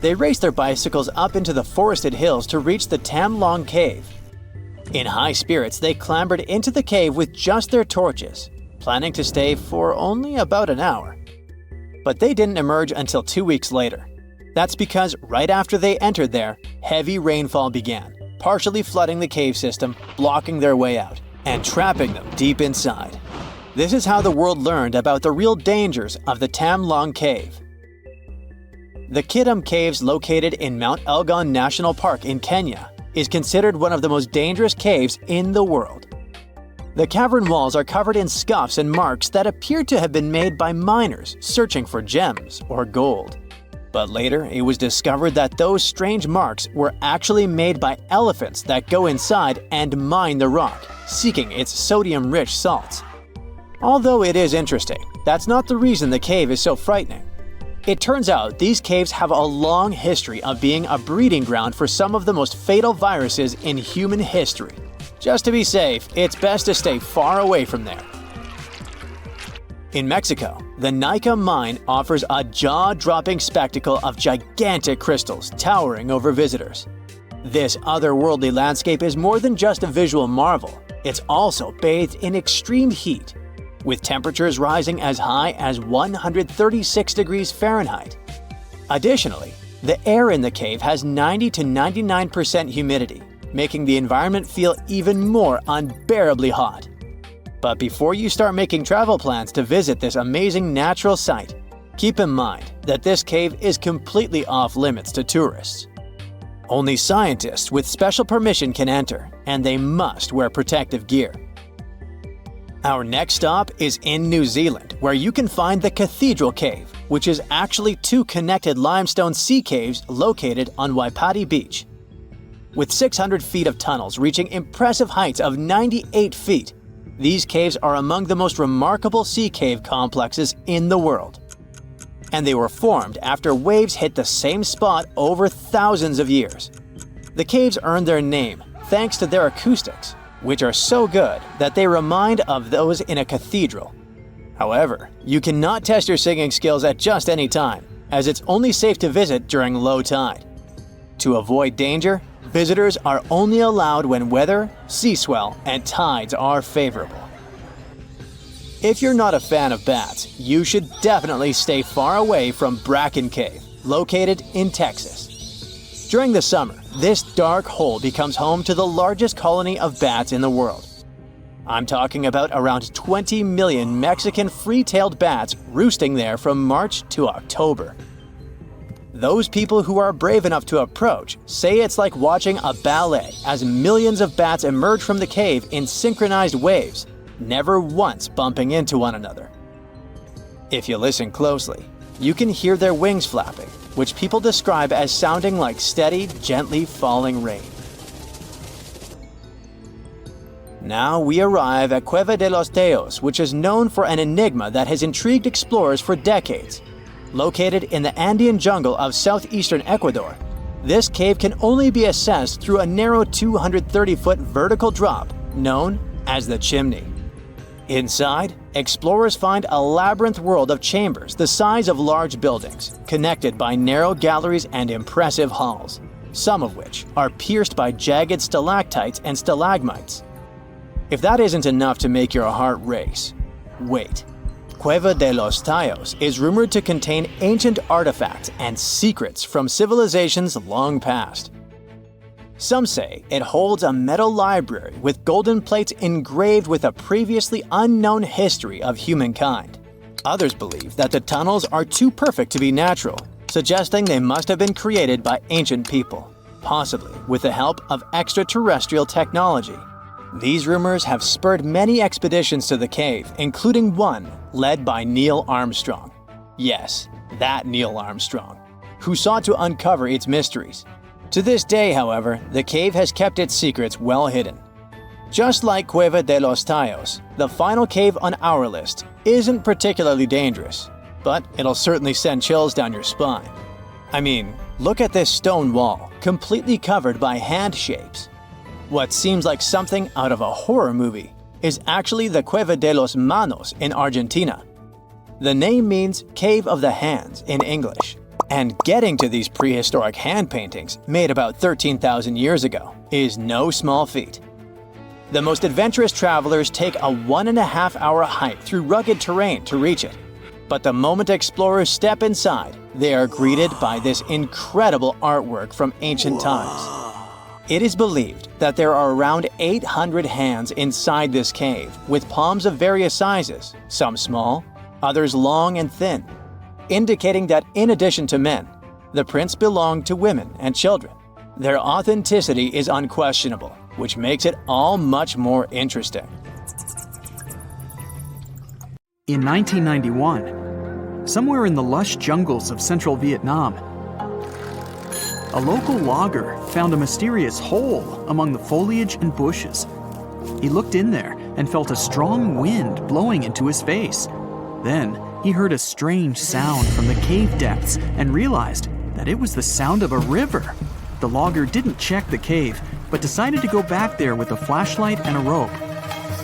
They raced their bicycles up into the forested hills to reach the Tam Long Cave. In high spirits, they clambered into the cave with just their torches, planning to stay for only about an hour. But they didn't emerge until 2 weeks later. That's because right after they entered there, heavy rainfall began, partially flooding the cave system, blocking their way out, and trapping them deep inside. This is how the world learned about the real dangers of the Tam Long Cave. The Kidam Caves, located in Mount Elgon National Park in Kenya, is considered one of the most dangerous caves in the world. The cavern walls are covered in scuffs and marks that appear to have been made by miners searching for gems or gold. But later, it was discovered that those strange marks were actually made by elephants that go inside and mine the rock, seeking its sodium-rich salts. Although it is interesting, that's not the reason the cave is so frightening. It turns out these caves have a long history of being a breeding ground for some of the most fatal viruses in human history. Just to be safe, it's best to stay far away from there. In Mexico, the Nika mine offers a jaw-dropping spectacle of gigantic crystals towering over visitors. This otherworldly landscape is more than just a visual marvel. It's also bathed in extreme heat, with temperatures rising as high as 136 degrees Fahrenheit. Additionally, the air in the cave has 90 to 99% humidity, making the environment feel even more unbearably hot. But before you start making travel plans to visit this amazing natural site, keep in mind that this cave is completely off limits to tourists. Only scientists with special permission can enter, and they must wear protective gear. Our next stop is in New Zealand, where you can find the Cathedral Cave, which is actually 2 connected limestone sea caves located on Waipati Beach. With 600 feet of tunnels reaching impressive heights of 98 feet, these caves are among the most remarkable sea cave complexes in the world. And they were formed after waves hit the same spot over thousands of years. The caves earned their name thanks to their acoustics, which are so good that they remind of those in a cathedral. However, you cannot test your singing skills at just any time, as it's only safe to visit during low tide. To avoid danger, visitors are only allowed when weather, sea swell, and tides are favorable. If you're not a fan of bats, you should definitely stay far away from Bracken Cave, located in Texas. During the summer, this dark hole becomes home to the largest colony of bats in the world. I'm talking about around 20 million Mexican free-tailed bats roosting there from March to October. Those people who are brave enough to approach say it's like watching a ballet as millions of bats emerge from the cave in synchronized waves, never once bumping into one another. If you listen closely, you can hear their wings flapping, which people describe as sounding like steady, gently falling rain. Now we arrive at Cueva de los Teos, which is known for an enigma that has intrigued explorers for decades. Located in the Andean jungle of southeastern Ecuador, this cave can only be accessed through a narrow 230-foot vertical drop known as the chimney. Inside, explorers find a labyrinth world of chambers the size of large buildings, connected by narrow galleries and impressive halls, some of which are pierced by jagged stalactites and stalagmites. If that isn't enough to make your heart race, wait. Cueva de los Teos is rumored to contain ancient artifacts and secrets from civilizations long past. Some say it holds a metal library with golden plates engraved with a previously unknown history of humankind. Others believe that the tunnels are too perfect to be natural, suggesting they must have been created by ancient people, possibly with the help of extraterrestrial technology. These rumors have spurred many expeditions to the cave, including one led by Neil Armstrong. Yes, that Neil Armstrong, who sought to uncover its mysteries. To this day, however, the cave has kept its secrets well hidden. Just like Cueva de los Teos, the final cave on our list isn't particularly dangerous, but it'll certainly send chills down your spine. I mean, look at this stone wall, completely covered by hand shapes. What seems like something out of a horror movie is actually the Cueva de los Manos in Argentina. The name means Cave of the Hands in English, and getting to these prehistoric hand paintings made about 13,000 years ago is no small feat. The most adventurous travelers take a 1.5-hour hike through rugged terrain to reach it. But the moment explorers step inside, they are greeted by this incredible artwork from ancient times. It is believed that there are around 800 hands inside this cave, with palms of various sizes, some small, others long and thin, indicating that in addition to men, the prints belong to women and children. Their authenticity is unquestionable, which makes it all much more interesting. In 1991, somewhere in the lush jungles of central Vietnam, a local logger found a mysterious hole among the foliage and bushes. He looked in there and felt a strong wind blowing into his face. Then he heard a strange sound from the cave depths and realized that it was the sound of a river. The logger didn't check the cave, but decided to go back there with a flashlight and a rope.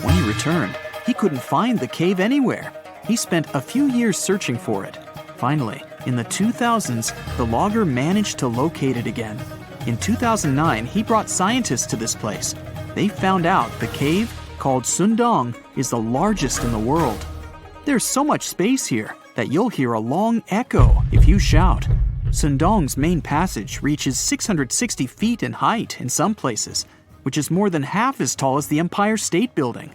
When he returned, he couldn't find the cave anywhere. He spent a few years searching for it. Finally, in the 2000s, the logger managed to locate it again. In 2009, he brought scientists to this place. They found out the cave, called Sundong, is the largest in the world. There's so much space here that you'll hear a long echo if you shout. Sundong's main passage reaches 660 feet in height in some places, which is more than half as tall as the Empire State Building.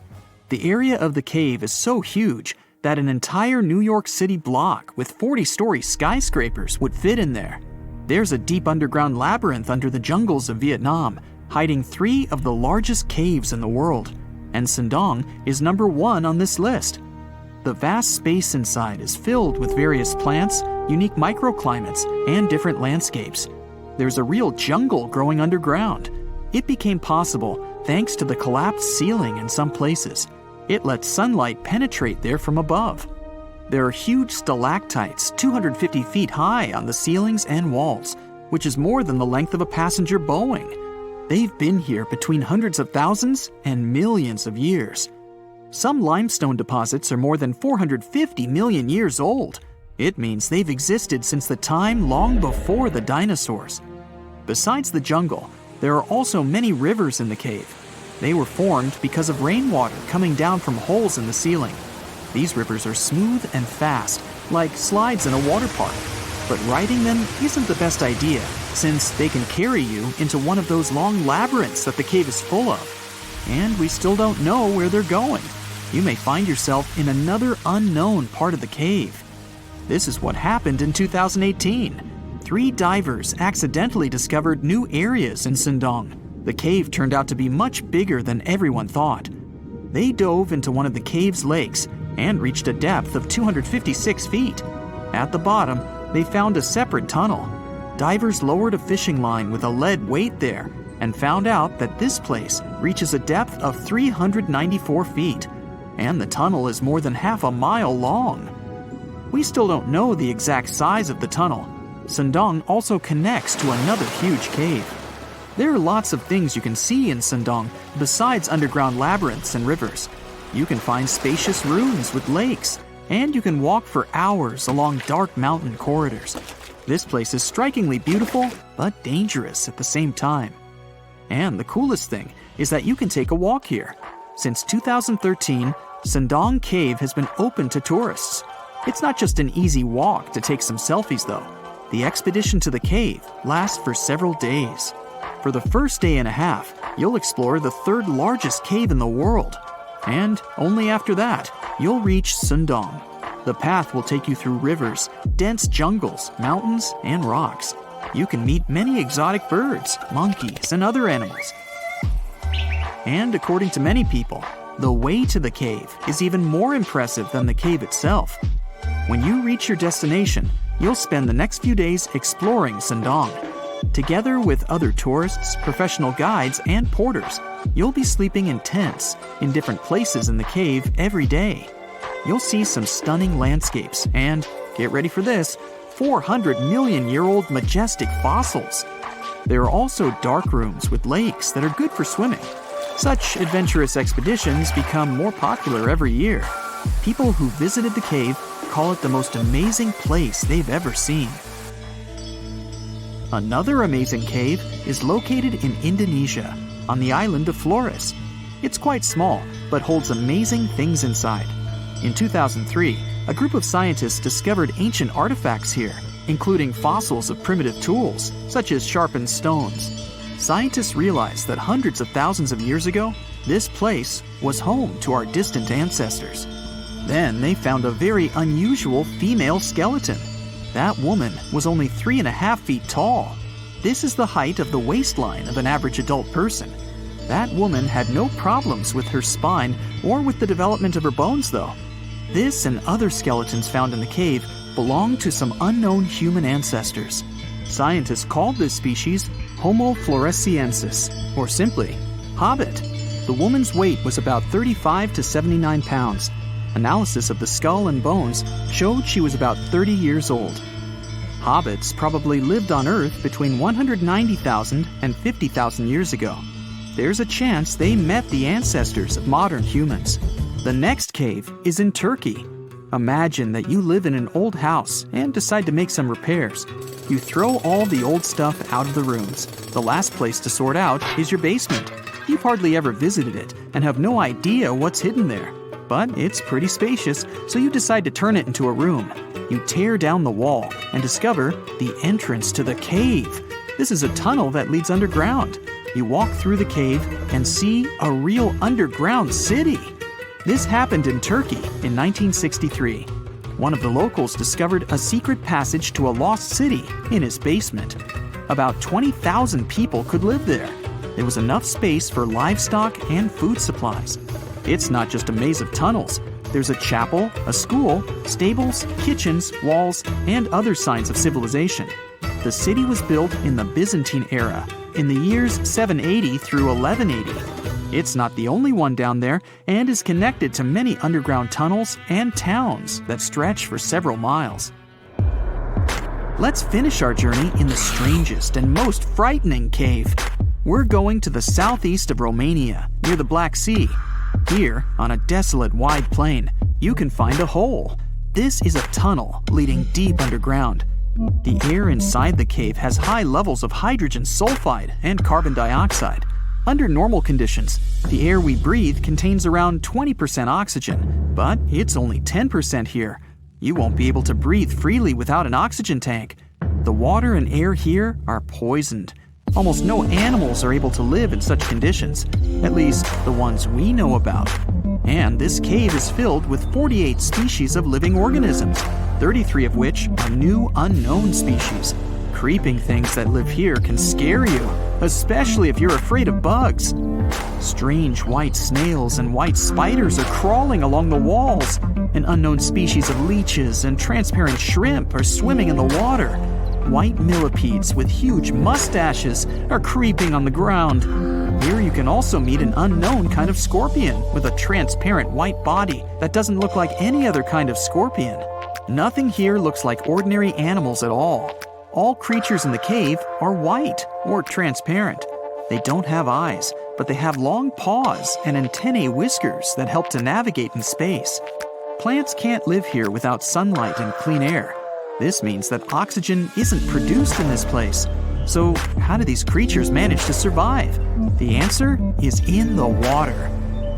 The area of the cave is so huge that an entire New York City block with 40-story skyscrapers would fit in there. There's a deep underground labyrinth under the jungles of Vietnam, hiding 3 of the largest caves in the world, and Sundong is number 1 on this list. The vast space inside is filled with various plants, unique microclimates, and different landscapes. There's a real jungle growing underground. It became possible thanks to the collapsed ceiling in some places. It lets sunlight penetrate there from above. There are huge stalactites 250 feet high on the ceilings and walls, which is more than the length of a passenger Boeing. They've been here between hundreds of thousands and millions of years. Some limestone deposits are more than 450 million years old. It means they've existed since the time long before the dinosaurs. Besides the jungle, there are also many rivers in the cave. They were formed because of rainwater coming down from holes in the ceiling. These rivers are smooth and fast, like slides in a water park. But riding them isn't the best idea, since they can carry you into one of those long labyrinths that the cave is full of. And we still don't know where they're going. You may find yourself in another unknown part of the cave. This is what happened in 2018. 3 divers accidentally discovered new areas in Sundong. The cave turned out to be much bigger than everyone thought. They dove into one of the cave's lakes and reached a depth of 256 feet. At the bottom, they found a separate tunnel. Divers lowered a fishing line with a lead weight there, and found out that this place reaches a depth of 394 feet, and the tunnel is more than half a mile long. We still don't know the exact size of the tunnel. Sundong also connects to another huge cave. There are lots of things you can see in Sundong besides underground labyrinths and rivers. You can find spacious rooms with lakes, and you can walk for hours along dark mountain corridors. This place is strikingly beautiful, but dangerous at the same time. And the coolest thing is that you can take a walk here. Since 2013, Sundong Cave has been open to tourists. It's not just an easy walk to take some selfies though. The expedition to the cave lasts for several days. For the first day and a half, you'll explore the third largest cave in the world. And only after that, you'll reach Sundong. The path will take you through rivers, dense jungles, mountains, and rocks. You can meet many exotic birds, monkeys, and other animals. And according to many people, the way to the cave is even more impressive than the cave itself. When you reach your destination, you'll spend the next few days exploring Sundong. Together with other tourists, professional guides, and porters, you'll be sleeping in tents in different places in the cave every day. You'll see some stunning landscapes and, get ready for this, 400-million-year-old majestic fossils. There are also dark rooms with lakes that are good for swimming. Such adventurous expeditions become more popular every year. People who visited the cave call it the most amazing place they've ever seen. Another amazing cave is located in Indonesia, on the island of Flores. It's quite small, but holds amazing things inside. In 2003, a group of scientists discovered ancient artifacts here, including fossils of primitive tools, such as sharpened stones. Scientists realized that hundreds of thousands of years ago, this place was home to our distant ancestors. Then they found a very unusual female skeleton. That woman was only 3.5 feet tall. This is the height of the waistline of an average adult person. That woman had no problems with her spine or with the development of her bones, though. This and other skeletons found in the cave belong to some unknown human ancestors. Scientists called this species Homo floresiensis, or simply, Hobbit. The woman's weight was about 35 to 79 pounds. Analysis of the skull and bones showed she was about 30 years old. Hobbits probably lived on Earth between 190,000 and 50,000 years ago. There's a chance they met the ancestors of modern humans. The next cave is in Turkey. Imagine that you live in an old house and decide to make some repairs. You throw all the old stuff out of the rooms. The last place to sort out is your basement. You've hardly ever visited it and have no idea what's hidden there. But it's pretty spacious, so you decide to turn it into a room. You tear down the wall and discover the entrance to the cave. This is a tunnel that leads underground. You walk through the cave and see a real underground city. This happened in Turkey in 1963. One of the locals discovered a secret passage to a lost city in his basement. About 20,000 people could live there. There was enough space for livestock and food supplies. It's not just a maze of tunnels. There's a chapel, a school, stables, kitchens, walls, and other signs of civilization. The city was built in the Byzantine era, in the years 780 through 1180. It's not the only one down there and is connected to many underground tunnels and towns that stretch for several miles. Let's finish our journey in the strangest and most frightening cave. We're going to the southeast of Romania, near the Black Sea. Here, on a desolate wide plain, you can find a hole. This is a tunnel leading deep underground. The air inside the cave has high levels of hydrogen sulfide and carbon dioxide. Under normal conditions, the air we breathe contains around 20% oxygen, but it's only 10% here. You won't be able to breathe freely without an oxygen tank. The water and air here are poisoned. Almost no animals are able to live in such conditions, at least the ones we know about. And this cave is filled with 48 species of living organisms, 33 of which are new unknown species. Creeping things that live here can scare you, especially if you're afraid of bugs. Strange white snails and white spiders are crawling along the walls. An unknown species of leeches and transparent shrimp are swimming in the water. white millipedes with huge mustaches are creeping on the ground. Here you can also meet an unknown kind of scorpion with a transparent white body that doesn't look like any other kind of scorpion. Nothing here looks like ordinary animals at all. All creatures in the cave are white or transparent. They don't have eyes, but they have long paws and antennae whiskers that help to navigate in space. Plants can't live here without sunlight and clean air. This means that oxygen isn't produced in this place. So, how do these creatures manage to survive? The answer is in the water.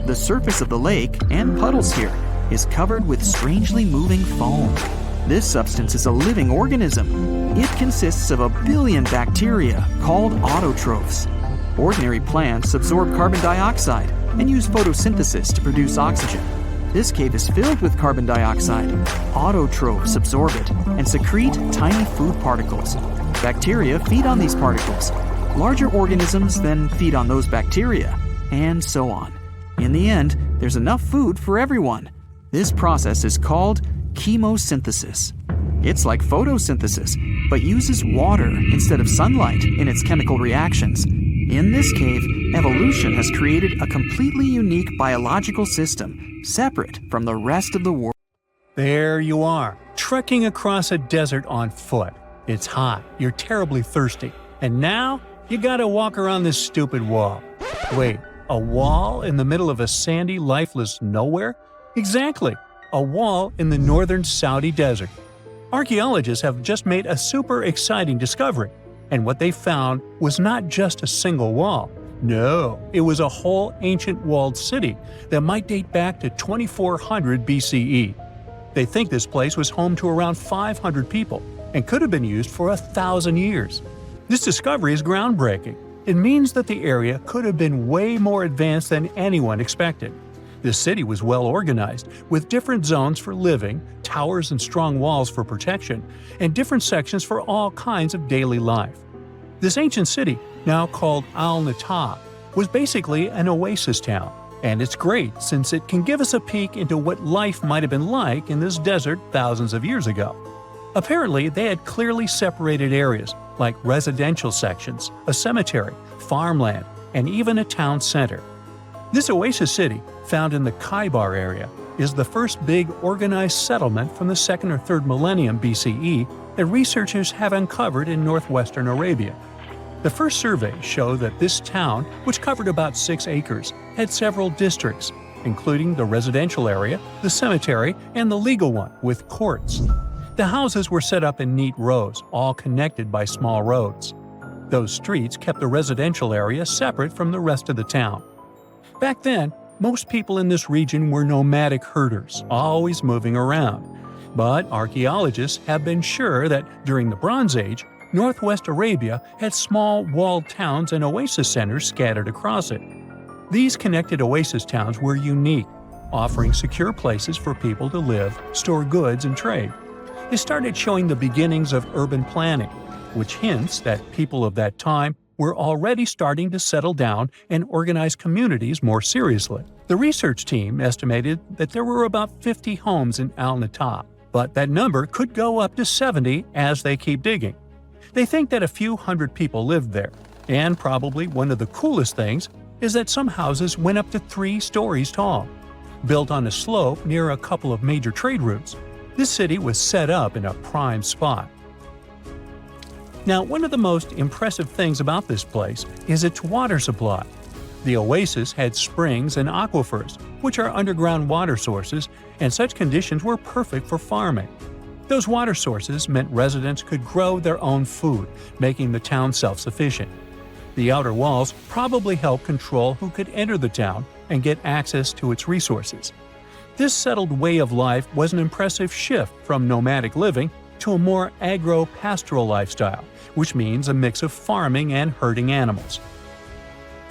The surface of the lake and puddles here is covered with strangely moving foam. This substance is a living organism. It consists of a billion bacteria called autotrophs. Ordinary plants absorb carbon dioxide and use photosynthesis to produce oxygen. This cave is filled with carbon dioxide. Autotrophs absorb it and secrete tiny food particles. Bacteria feed on these particles. Larger organisms then feed on those bacteria, and so on. In the end, there's enough food for everyone. This process is called chemosynthesis. It's like photosynthesis, but uses water instead of sunlight in its chemical reactions. In this cave, evolution has created a completely unique biological system, separate from the rest of the world. There you are, trekking across a desert on foot. It's hot, you're terribly thirsty, and now you gotta walk around this stupid wall. Wait, a wall in the middle of a sandy, lifeless nowhere? Exactly, a wall in the northern Saudi desert. Archaeologists have just made a super exciting discovery, and what they found was not just a single wall. No, it was a whole ancient walled city that might date back to 2400 BCE. They think this place was home to around 500 people and could have been used for 1,000 years. This discovery is groundbreaking. It means that the area could have been way more advanced than anyone expected. The city was well organized, with different zones for living, towers and strong walls for protection, and different sections for all kinds of daily life. This ancient city, now called Al-Natab, was basically an oasis town, and it's great since it can give us a peek into what life might have been like in this desert thousands of years ago. Apparently, they had clearly separated areas, like residential sections, a cemetery, farmland, and even a town center. This oasis city, found in the Khaybar area, is the first big organized settlement from the 2nd or 3rd millennium BCE that researchers have uncovered in northwestern Arabia. The first surveys show that this town, which covered about 6 acres, had several districts, including the residential area, the cemetery, and the legal one, with courts. The houses were set up in neat rows, all connected by small roads. Those streets kept the residential area separate from the rest of the town. Back then, most people in this region were nomadic herders, always moving around. But archaeologists have been sure that during the Bronze Age, northwest Arabia had small walled towns and oasis centers scattered across it. These connected oasis towns were unique, offering secure places for people to live, store goods, and trade. They started showing the beginnings of urban planning, which hints that people of that time were already starting to settle down and organize communities more seriously. The research team estimated that there were about 50 homes in Al-Natab, but that number could go up to 70 as they keep digging. They think that a few hundred people lived there, and probably one of the coolest things is that some houses went up to 3 stories tall. Built on a slope near a couple of major trade routes, this city was set up in a prime spot. Now, one of the most impressive things about this place is its water supply. The oasis had springs and aquifers, which are underground water sources, and such conditions were perfect for farming. Those water sources meant residents could grow their own food, making the town self-sufficient. The outer walls probably helped control who could enter the town and get access to its resources. This settled way of life was an impressive shift from nomadic living to a more agro-pastoral lifestyle, which means a mix of farming and herding animals.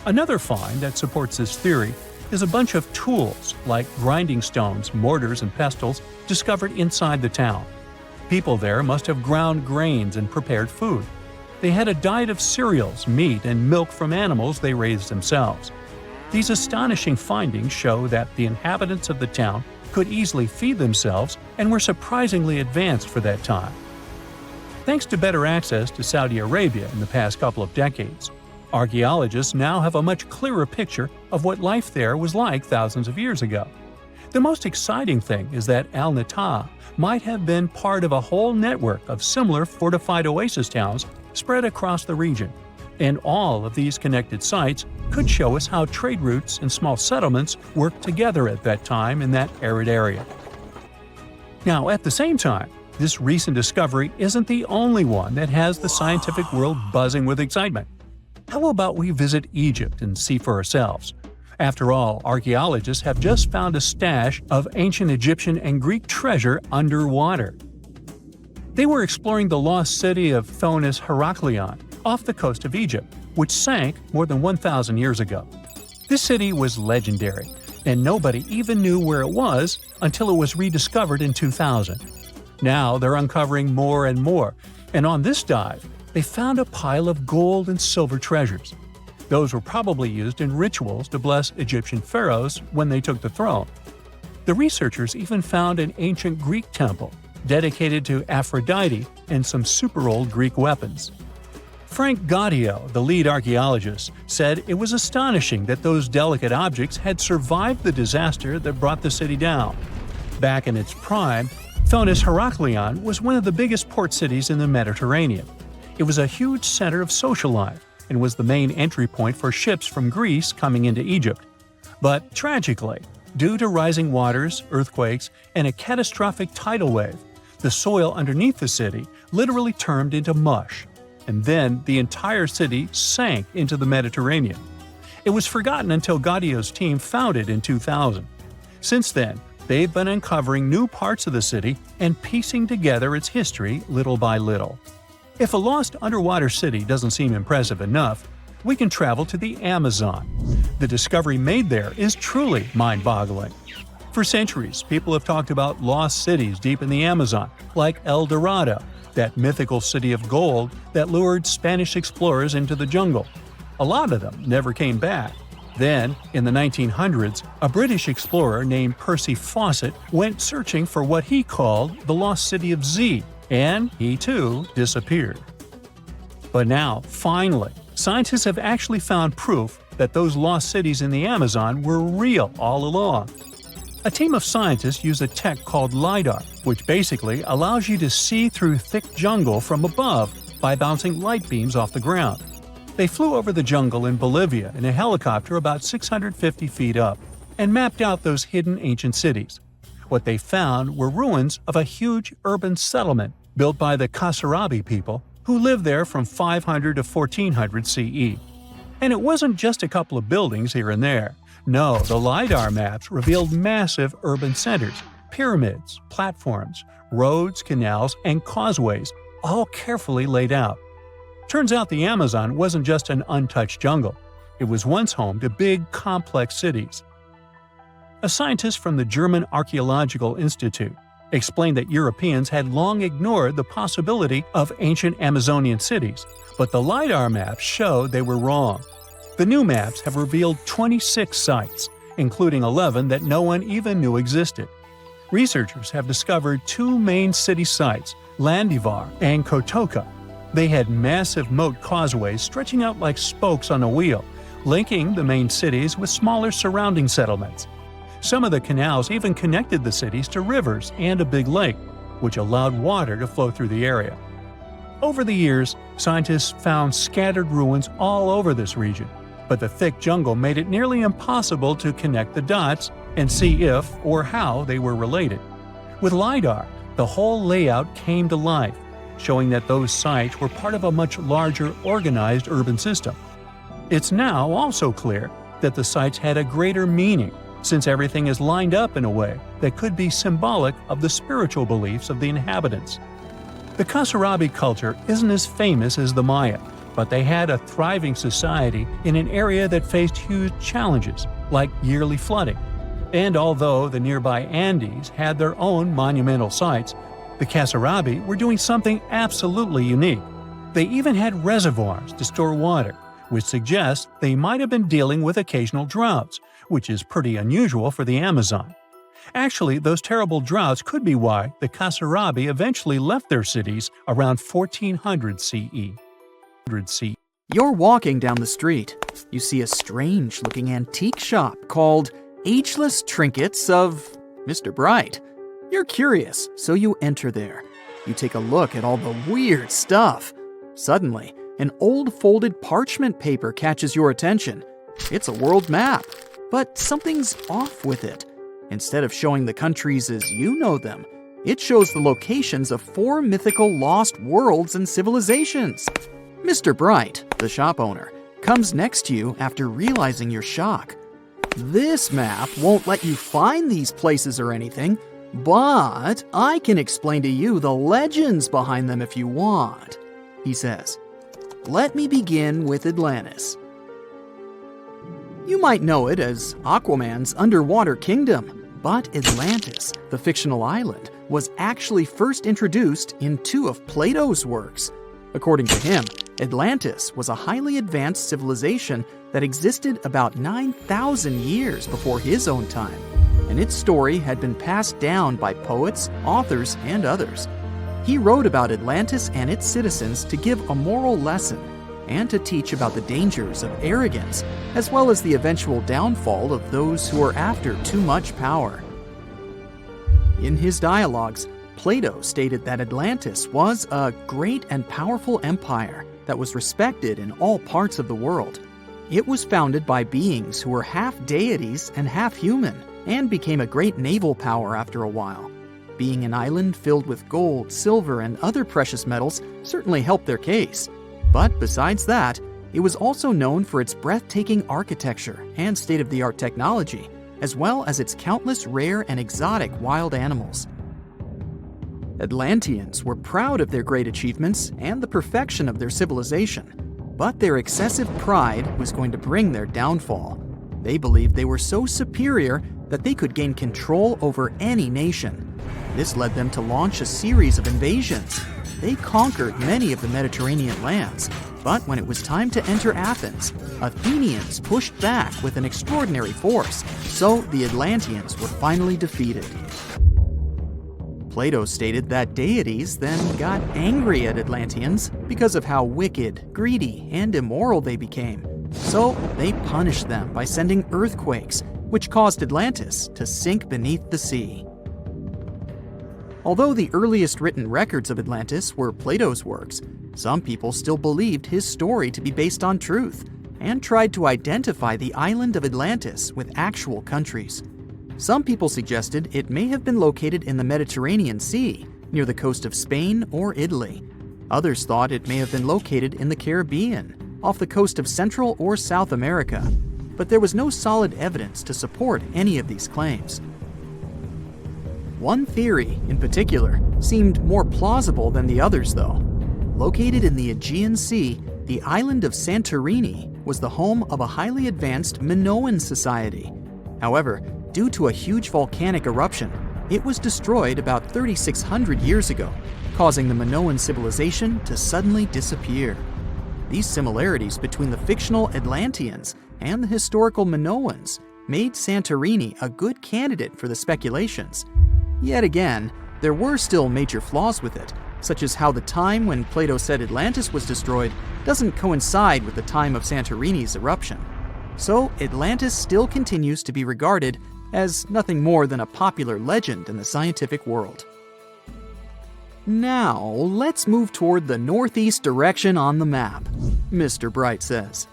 Another find that supports this theory is a bunch of tools, like grinding stones, mortars, and pestles, discovered inside the town. People there must have ground grains and prepared food. They had a diet of cereals, meat, and milk from animals they raised themselves. These astonishing findings show that the inhabitants of the town could easily feed themselves and were surprisingly advanced for that time. Thanks to better access to Saudi Arabia in the past couple of decades, archaeologists now have a much clearer picture of what life there was like thousands of years ago. The most exciting thing is that Al-Nata might have been part of a whole network of similar fortified oasis towns spread across the region, and all of these connected sites could show us how trade routes and small settlements worked together at that time in that arid area. Now, at the same time, this recent discovery isn't the only one that has the scientific world buzzing with excitement. How about we visit Egypt and see for ourselves? After all, archaeologists have just found a stash of ancient Egyptian and Greek treasure underwater. They were exploring the lost city of Thonis Heraklion off the coast of Egypt, which sank more than 1,000 years ago. This city was legendary, and nobody even knew where it was until it was rediscovered in 2000. Now they're uncovering more and more, and on this dive, they found a pile of gold and silver treasures. Those were probably used in rituals to bless Egyptian pharaohs when they took the throne. The researchers even found an ancient Greek temple dedicated to Aphrodite and some super-old Greek weapons. Frank Gaudio, the lead archaeologist, said it was astonishing that those delicate objects had survived the disaster that brought the city down. Back in its prime, Thonis Heraklion was one of the biggest port cities in the Mediterranean. It was a huge center of social life and was the main entry point for ships from Greece coming into Egypt. But tragically, due to rising waters, earthquakes, and a catastrophic tidal wave, the soil underneath the city literally turned into mush, and then the entire city sank into the Mediterranean. It was forgotten until Gaudio's team found it in 2000. Since then, they've been uncovering new parts of the city and piecing together its history little by little. If a lost underwater city doesn't seem impressive enough, we can travel to the Amazon. The discovery made there is truly mind-boggling. For centuries, people have talked about lost cities deep in the Amazon, like El Dorado, that mythical city of gold that lured Spanish explorers into the jungle. A lot of them never came back. Then, in the 1900s, a British explorer named Percy Fawcett went searching for what he called the lost city of Z, and he too disappeared. But now, finally, scientists have actually found proof that those lost cities in the Amazon were real all along. A team of scientists use a tech called LiDAR, which basically allows you to see through thick jungle from above by bouncing light beams off the ground. They flew over the jungle in Bolivia in a helicopter about 650 feet up and mapped out those hidden ancient cities. What they found were ruins of a huge urban settlement built by the Kasarabi people who lived there from 500 to 1400 CE. And it wasn't just a couple of buildings here and there. No, the LiDAR maps revealed massive urban centers, pyramids, platforms, roads, canals, and causeways, all carefully laid out. Turns out the Amazon wasn't just an untouched jungle. It was once home to big, complex cities. A scientist from the German Archaeological Institute explained that Europeans had long ignored the possibility of ancient Amazonian cities, but the LiDAR maps showed they were wrong. The new maps have revealed 26 sites, including 11 that no one even knew existed. Researchers have discovered two main city sites, Landivar and Kotoka. They had massive moat causeways stretching out like spokes on a wheel, linking the main cities with smaller surrounding settlements. Some of the canals even connected the cities to rivers and a big lake, which allowed water to flow through the area. Over the years, scientists found scattered ruins all over this region, but the thick jungle made it nearly impossible to connect the dots and see if or how they were related. With LiDAR, the whole layout came to life, showing that those sites were part of a much larger, organized urban system. It's now also clear that the sites had a greater meaning, since everything is lined up in a way that could be symbolic of the spiritual beliefs of the inhabitants. The Kasarabi culture isn't as famous as the Maya, but they had a thriving society in an area that faced huge challenges, like yearly flooding. And although the nearby Andes had their own monumental sites, the Kasarabi were doing something absolutely unique. They even had reservoirs to store water, which suggests they might have been dealing with occasional droughts, which is pretty unusual for the Amazon. Actually, those terrible droughts could be why the Kasarabi eventually left their cities around 1400 CE. You're walking down the street. You see a strange-looking antique shop called Ageless Trinkets of Mr. Bright. You're curious, so you enter there. You take a look at all the weird stuff. Suddenly, an old folded parchment paper catches your attention. It's a world map, but something's off with it. Instead of showing the countries as you know them, it shows the locations of 4 mythical lost worlds and civilizations. Mr. Bright, the shop owner, comes next to you after realizing your shock. This map won't let you find these places or anything, but I can explain to you the legends behind them if you want, he says. Let me begin with Atlantis. You might know it as Aquaman's underwater kingdom, but Atlantis, the fictional island, was actually first introduced in 2 of Plato's works. According to him, Atlantis was a highly advanced civilization that existed about 9,000 years before his own time, and its story had been passed down by poets, authors, and others. He wrote about Atlantis and its citizens to give a moral lesson and to teach about the dangers of arrogance, as well as the eventual downfall of those who are after too much power. In his dialogues, Plato stated that Atlantis was a great and powerful empire that was respected in all parts of the world. It was founded by beings who were half deities and half human, and became a great naval power after a while. Being an island filled with gold, silver, and other precious metals certainly helped their case. But besides that, it was also known for its breathtaking architecture and state-of-the-art technology, as well as its countless rare and exotic wild animals. Atlanteans were proud of their great achievements and the perfection of their civilization, but their excessive pride was going to bring their downfall. They believed they were so superior that they could gain control over any nation. This led them to launch a series of invasions. They conquered many of the Mediterranean lands, but when it was time to enter Athens, Athenians pushed back with an extraordinary force, so the Atlanteans were finally defeated. Plato stated that deities then got angry at Atlanteans because of how wicked, greedy, and immoral they became. So they punished them by sending earthquakes, which caused Atlantis to sink beneath the sea. Although the earliest written records of Atlantis were Plato's works, some people still believed his story to be based on truth and tried to identify the island of Atlantis with actual countries. Some people suggested it may have been located in the Mediterranean Sea, near the coast of Spain or Italy. Others thought it may have been located in the Caribbean, off the coast of Central or South America, but there was no solid evidence to support any of these claims. One theory, in particular, seemed more plausible than the others, though. Located in the Aegean Sea, the island of Santorini was the home of a highly advanced Minoan society. However, due to a huge volcanic eruption, it was destroyed about 3,600 years ago, causing the Minoan civilization to suddenly disappear. These similarities between the fictional Atlanteans and the historical Minoans made Santorini a good candidate for the speculations. Yet again, there were still major flaws with it, such as how the time when Plato said Atlantis was destroyed doesn't coincide with the time of Santorini's eruption. So Atlantis still continues to be regarded as nothing more than a popular legend in the scientific world. Now, let's move toward the northeast direction on the map, Mr. Bright says.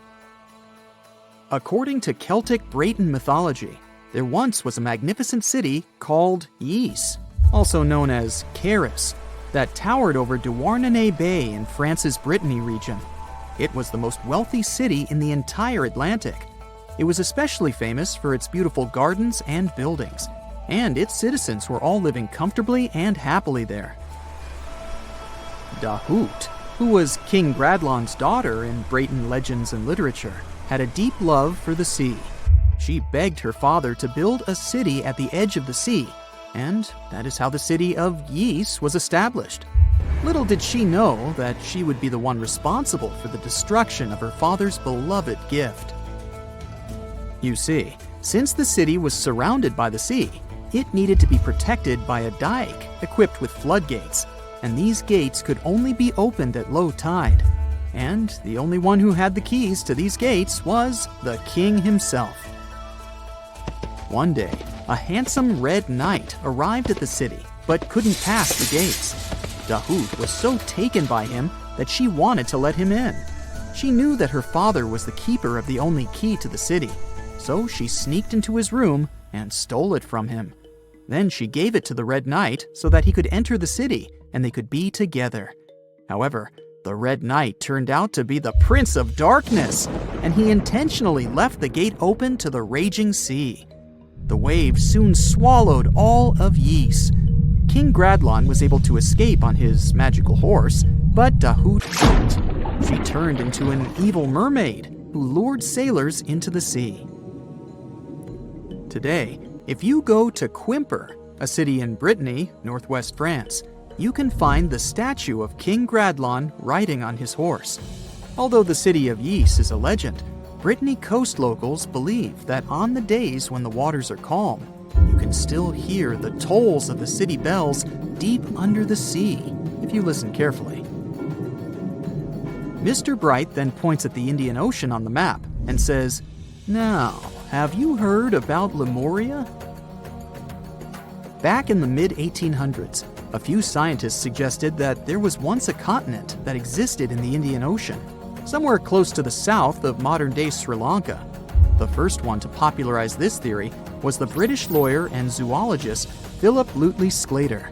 According to Celtic Breton mythology, there once was a magnificent city called Ys, also known as Caris, that towered over Douarnenez Bay in France's Brittany region. It was the most wealthy city in the entire Atlantic. It was especially famous for its beautiful gardens and buildings, and its citizens were all living comfortably and happily there. Dahut, who was King Bradlon's daughter in Breton legends and literature, had a deep love for the sea. She begged her father to build a city at the edge of the sea, and that is how the city of Ys was established. Little did she know that she would be the one responsible for the destruction of her father's beloved gift. You see, since the city was surrounded by the sea, it needed to be protected by a dike equipped with floodgates, and these gates could only be opened at low tide. And the only one who had the keys to these gates was the king himself. One day, a handsome red knight arrived at the city, but couldn't pass the gates. Dahoud was so taken by him that she wanted to let him in. She knew that her father was the keeper of the only key to the city, so she sneaked into his room and stole it from him. Then she gave it to the Red Knight so that he could enter the city and they could be together. However, the Red Knight turned out to be the Prince of Darkness, and he intentionally left the gate open to the raging sea. The waves soon swallowed all of Ys. King Gradlon was able to escape on his magical horse, but Dahoud couldn't. She turned into an evil mermaid who lured sailors into the sea. Today, if you go to Quimper, a city in Brittany, northwest France, you can find the statue of King Gradlon riding on his horse. Although the city of Ys is a legend, Brittany coast locals believe that on the days when the waters are calm, you can still hear the tolls of the city bells deep under the sea, if you listen carefully. Mr. Bright then points at the Indian Ocean on the map and says, "Now, have you heard about Lemuria?" Back in the mid-1800s, a few scientists suggested that there was once a continent that existed in the Indian Ocean, somewhere close to the south of modern-day Sri Lanka. The first one to popularize this theory was the British lawyer and zoologist Philip Lutley Sclater.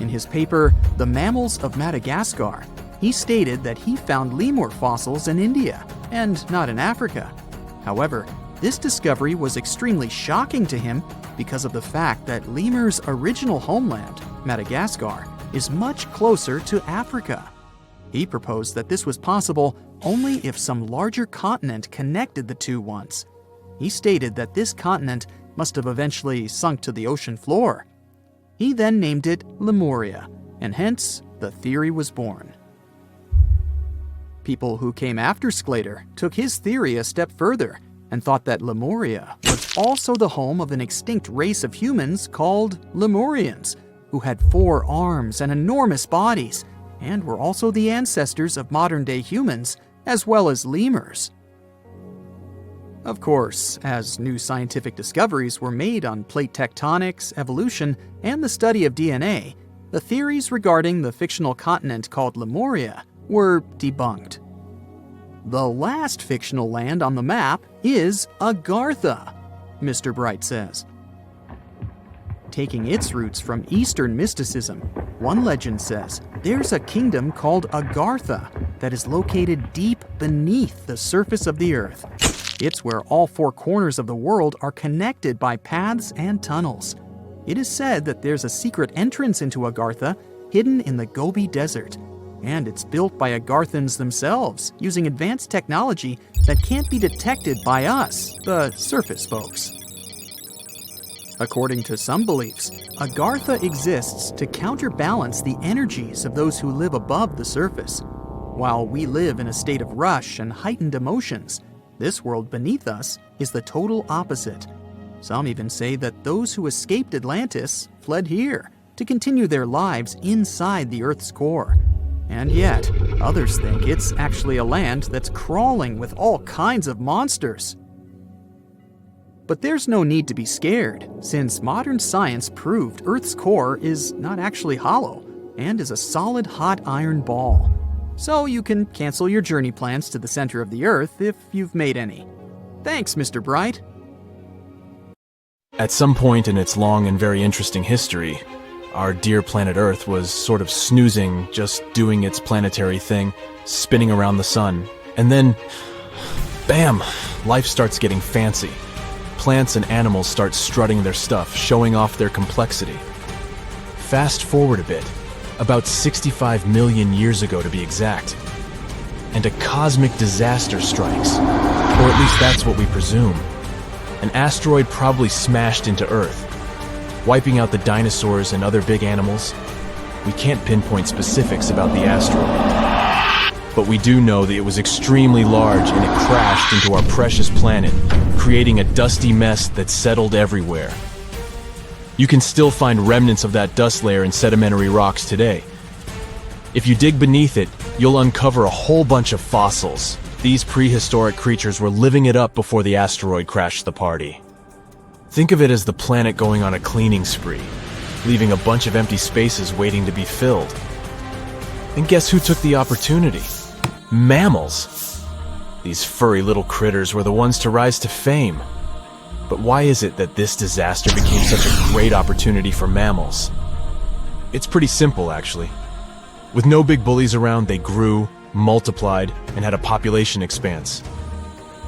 In his paper, The Mammals of Madagascar, he stated that he found lemur fossils in India, and not in Africa. However, this discovery was extremely shocking to him because of the fact that lemurs' original homeland, Madagascar, is much closer to Africa. He proposed that this was possible only if some larger continent connected the two once. He stated that this continent must have eventually sunk to the ocean floor. He then named it Lemuria, and hence the theory was born. People who came after Sclater took his theory a step further and thought that Lemuria was also the home of an extinct race of humans called Lemurians, who had 4 arms and enormous bodies, and were also the ancestors of modern-day humans, as well as lemurs. Of course, as new scientific discoveries were made on plate tectonics, evolution, and the study of DNA, the theories regarding the fictional continent called Lemuria were debunked. The last fictional land on the map is Agartha, Mr. Bright says. Taking its roots from Eastern mysticism, one legend says there's a kingdom called Agartha that is located deep beneath the surface of the earth. It's where all 4 corners of the world are connected by paths and tunnels. It is said that there's a secret entrance into Agartha hidden in the Gobi Desert, and it's built by Agarthans themselves using advanced technology that can't be detected by us, the surface folks. According to some beliefs, Agartha exists to counterbalance the energies of those who live above the surface. While we live in a state of rush and heightened emotions, this world beneath us is the total opposite. Some even say that those who escaped Atlantis fled here to continue their lives inside the Earth's core. And yet, others think it's actually a land that's crawling with all kinds of monsters. But there's no need to be scared, since modern science proved Earth's core is not actually hollow and is a solid hot iron ball. So you can cancel your journey plans to the center of the Earth if you've made any. Thanks, Mr. Bright. At some point in its long and very interesting history, our dear planet Earth was sort of snoozing, just doing its planetary thing, spinning around the sun. And then, bam, life starts getting fancy. Plants and animals start strutting their stuff, showing off their complexity. Fast forward a bit, about 65 million years ago to be exact, and a cosmic disaster strikes, or at least that's what we presume. An asteroid probably smashed into Earth, wiping out the dinosaurs and other big animals. We can't pinpoint specifics about the asteroid, but we do know that it was extremely large and it crashed into our precious planet, creating a dusty mess that settled everywhere. You can still find remnants of that dust layer in sedimentary rocks today. If you dig beneath it, you'll uncover a whole bunch of fossils. These prehistoric creatures were living it up before the asteroid crashed the party. Think of it as the planet going on a cleaning spree, leaving a bunch of empty spaces waiting to be filled. And guess who took the opportunity? Mammals. These furry little critters were the ones to rise to fame. But why is it that this disaster became such a great opportunity for mammals? It's pretty simple, actually. With no big bullies around, they grew, multiplied, and had a population expanse.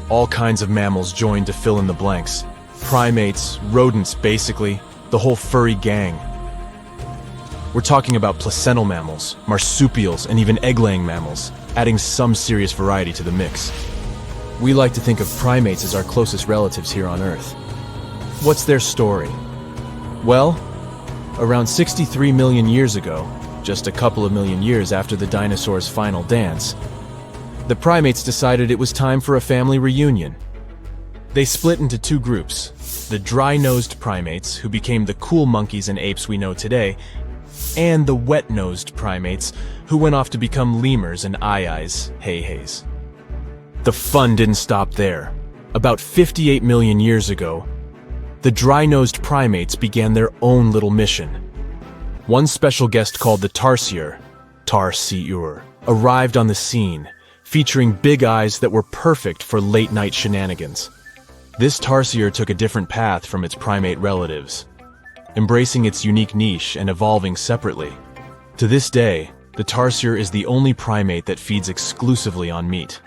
All kinds of mammals joined to fill in the blanks. Primates, rodents, basically, the whole furry gang. We're talking about placental mammals, marsupials, and even egg-laying mammals, adding some serious variety to the mix. We like to think of primates as our closest relatives here on Earth. What's their story? Well, around 63 million years ago, just a couple of million years after the dinosaurs' final dance, the primates decided it was time for a family reunion. They split into two groups, the dry-nosed primates, who became the cool monkeys and apes we know today, and the wet-nosed primates, who went off to become lemurs and aye-ayes, hey-hays. The fun didn't stop there. About 58 million years ago, the dry-nosed primates began their own little mission. One special guest called the tarsier, arrived on the scene, featuring big eyes that were perfect for late-night shenanigans. This tarsier took a different path from its primate relatives, embracing its unique niche and evolving separately. To this day, the tarsier is the only primate that feeds exclusively on meat.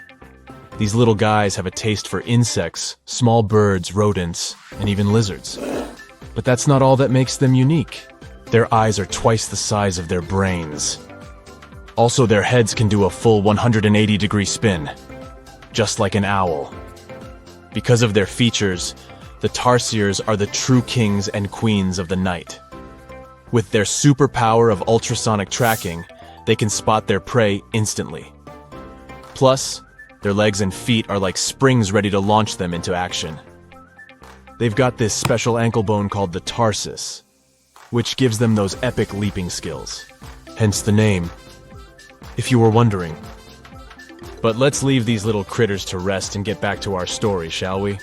These little guys have a taste for insects, small birds, rodents, and even lizards. But that's not all that makes them unique. Their eyes are twice the size of their brains. Also, their heads can do a full 180-degree spin, just like an owl. Because of their features, the tarsiers are the true kings and queens of the night. With their superpower of ultrasonic tracking, they can spot their prey instantly. Plus, their legs and feet are like springs ready to launch them into action. They've got this special ankle bone called the tarsus, which gives them those epic leaping skills. Hence the name, if you were wondering. But let's leave these little critters to rest and get back to our story, shall we?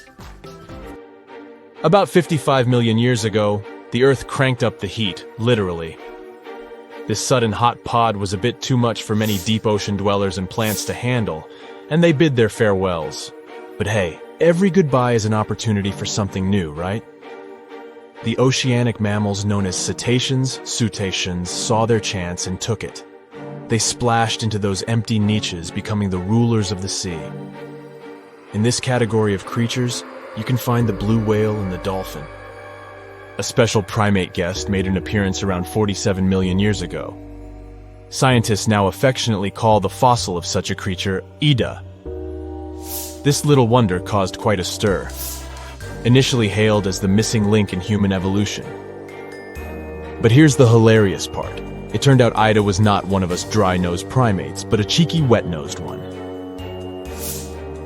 About 55 million years ago, the Earth cranked up the heat, literally. This sudden hot pod was a bit too much for many deep ocean dwellers and plants to handle, and they bid their farewells. But hey, every goodbye is an opportunity for something new, right? The oceanic mammals known as cetaceans, saw their chance and took it. They splashed into those empty niches, becoming the rulers of the sea. In this category of creatures, you can find the blue whale and the dolphin. A special primate guest made an appearance around 47 million years ago. Scientists now affectionately call the fossil of such a creature Ida. This little wonder caused quite a stir, initially hailed as the missing link in human evolution. But here's the hilarious part. It turned out Ida was not one of us dry-nosed primates, but a cheeky wet-nosed one.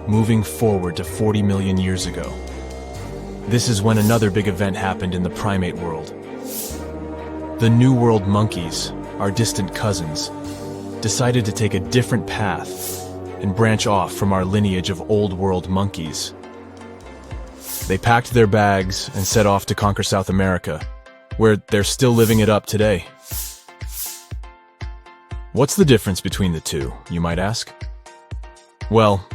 Moving forward to 40 million years ago, this is when another big event happened in the primate world. The New World monkeys, our distant cousins, decided to take a different path and branch off from our lineage of Old World monkeys. They packed their bags and set off to conquer South America, where they're still living it up today. What's the difference between the two, you might ask? Well,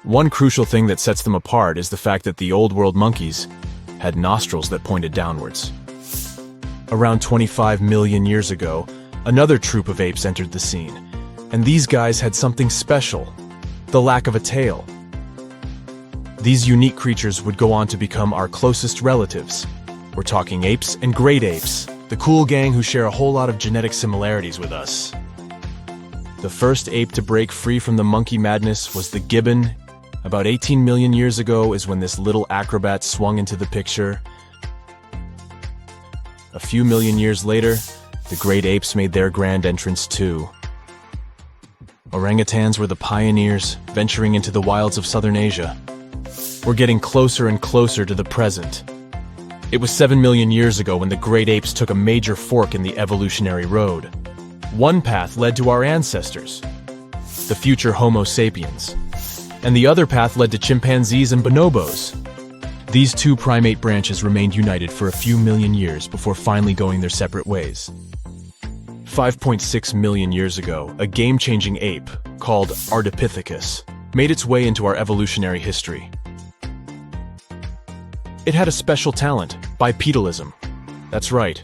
one crucial thing that sets them apart is the fact that the Old World monkeys had nostrils that pointed downwards. Around 25 million years ago, another troop of apes entered the scene, and these guys had something special, the lack of a tail. These unique creatures would go on to become our closest relatives. We're talking apes and great apes, the cool gang who share a whole lot of genetic similarities with us. The first ape to break free from the monkey madness was the gibbon. About 18 million years ago is when this little acrobat swung into the picture. A few million years later, the great apes made their grand entrance too. Orangutans were the pioneers, venturing into the wilds of southern Asia. We're getting closer and closer to the present. It was 7 million years ago when the great apes took a major fork in the evolutionary road. One path led to our ancestors, the future Homo sapiens, and the other path led to chimpanzees and bonobos. These two primate branches remained united for a few million years before finally going their separate ways. 5.6 million years ago, a game-changing ape, called Ardipithecus, made its way into our evolutionary history. It had a special talent, bipedalism. That's right,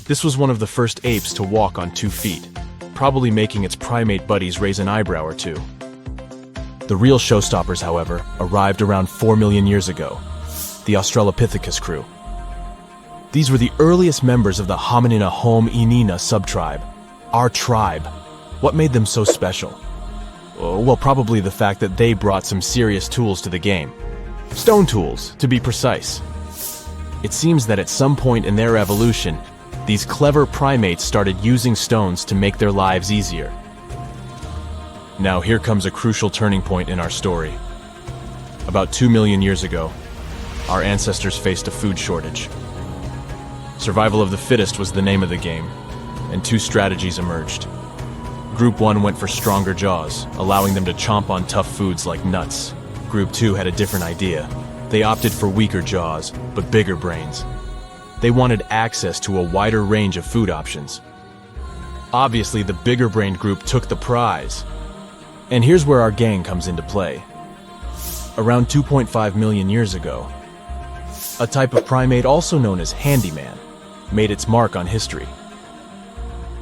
this was one of the first apes to walk on 2 feet, probably making its primate buddies raise an eyebrow or two. The real showstoppers, however, arrived around 4 million years ago, the Australopithecus crew. These were the earliest members of the Hominina hominina subtribe, our tribe. What made them so special? Well, probably the fact that they brought some serious tools to the game. Stone tools, to be precise. It seems that at some point in their evolution, these clever primates started using stones to make their lives easier. Now here comes a crucial turning point in our story. About 2 million years ago, our ancestors faced a food shortage. Survival of the fittest was the name of the game, and 2 strategies emerged. Group 1 went for stronger jaws, allowing them to chomp on tough foods like nuts. Group 2 had a different idea. They opted for weaker jaws, but bigger brains. They wanted access to a wider range of food options. Obviously, the bigger-brained group took the prize. And here's where our gang comes into play. Around 2.5 million years ago, a type of primate also known as handyman made its mark on history.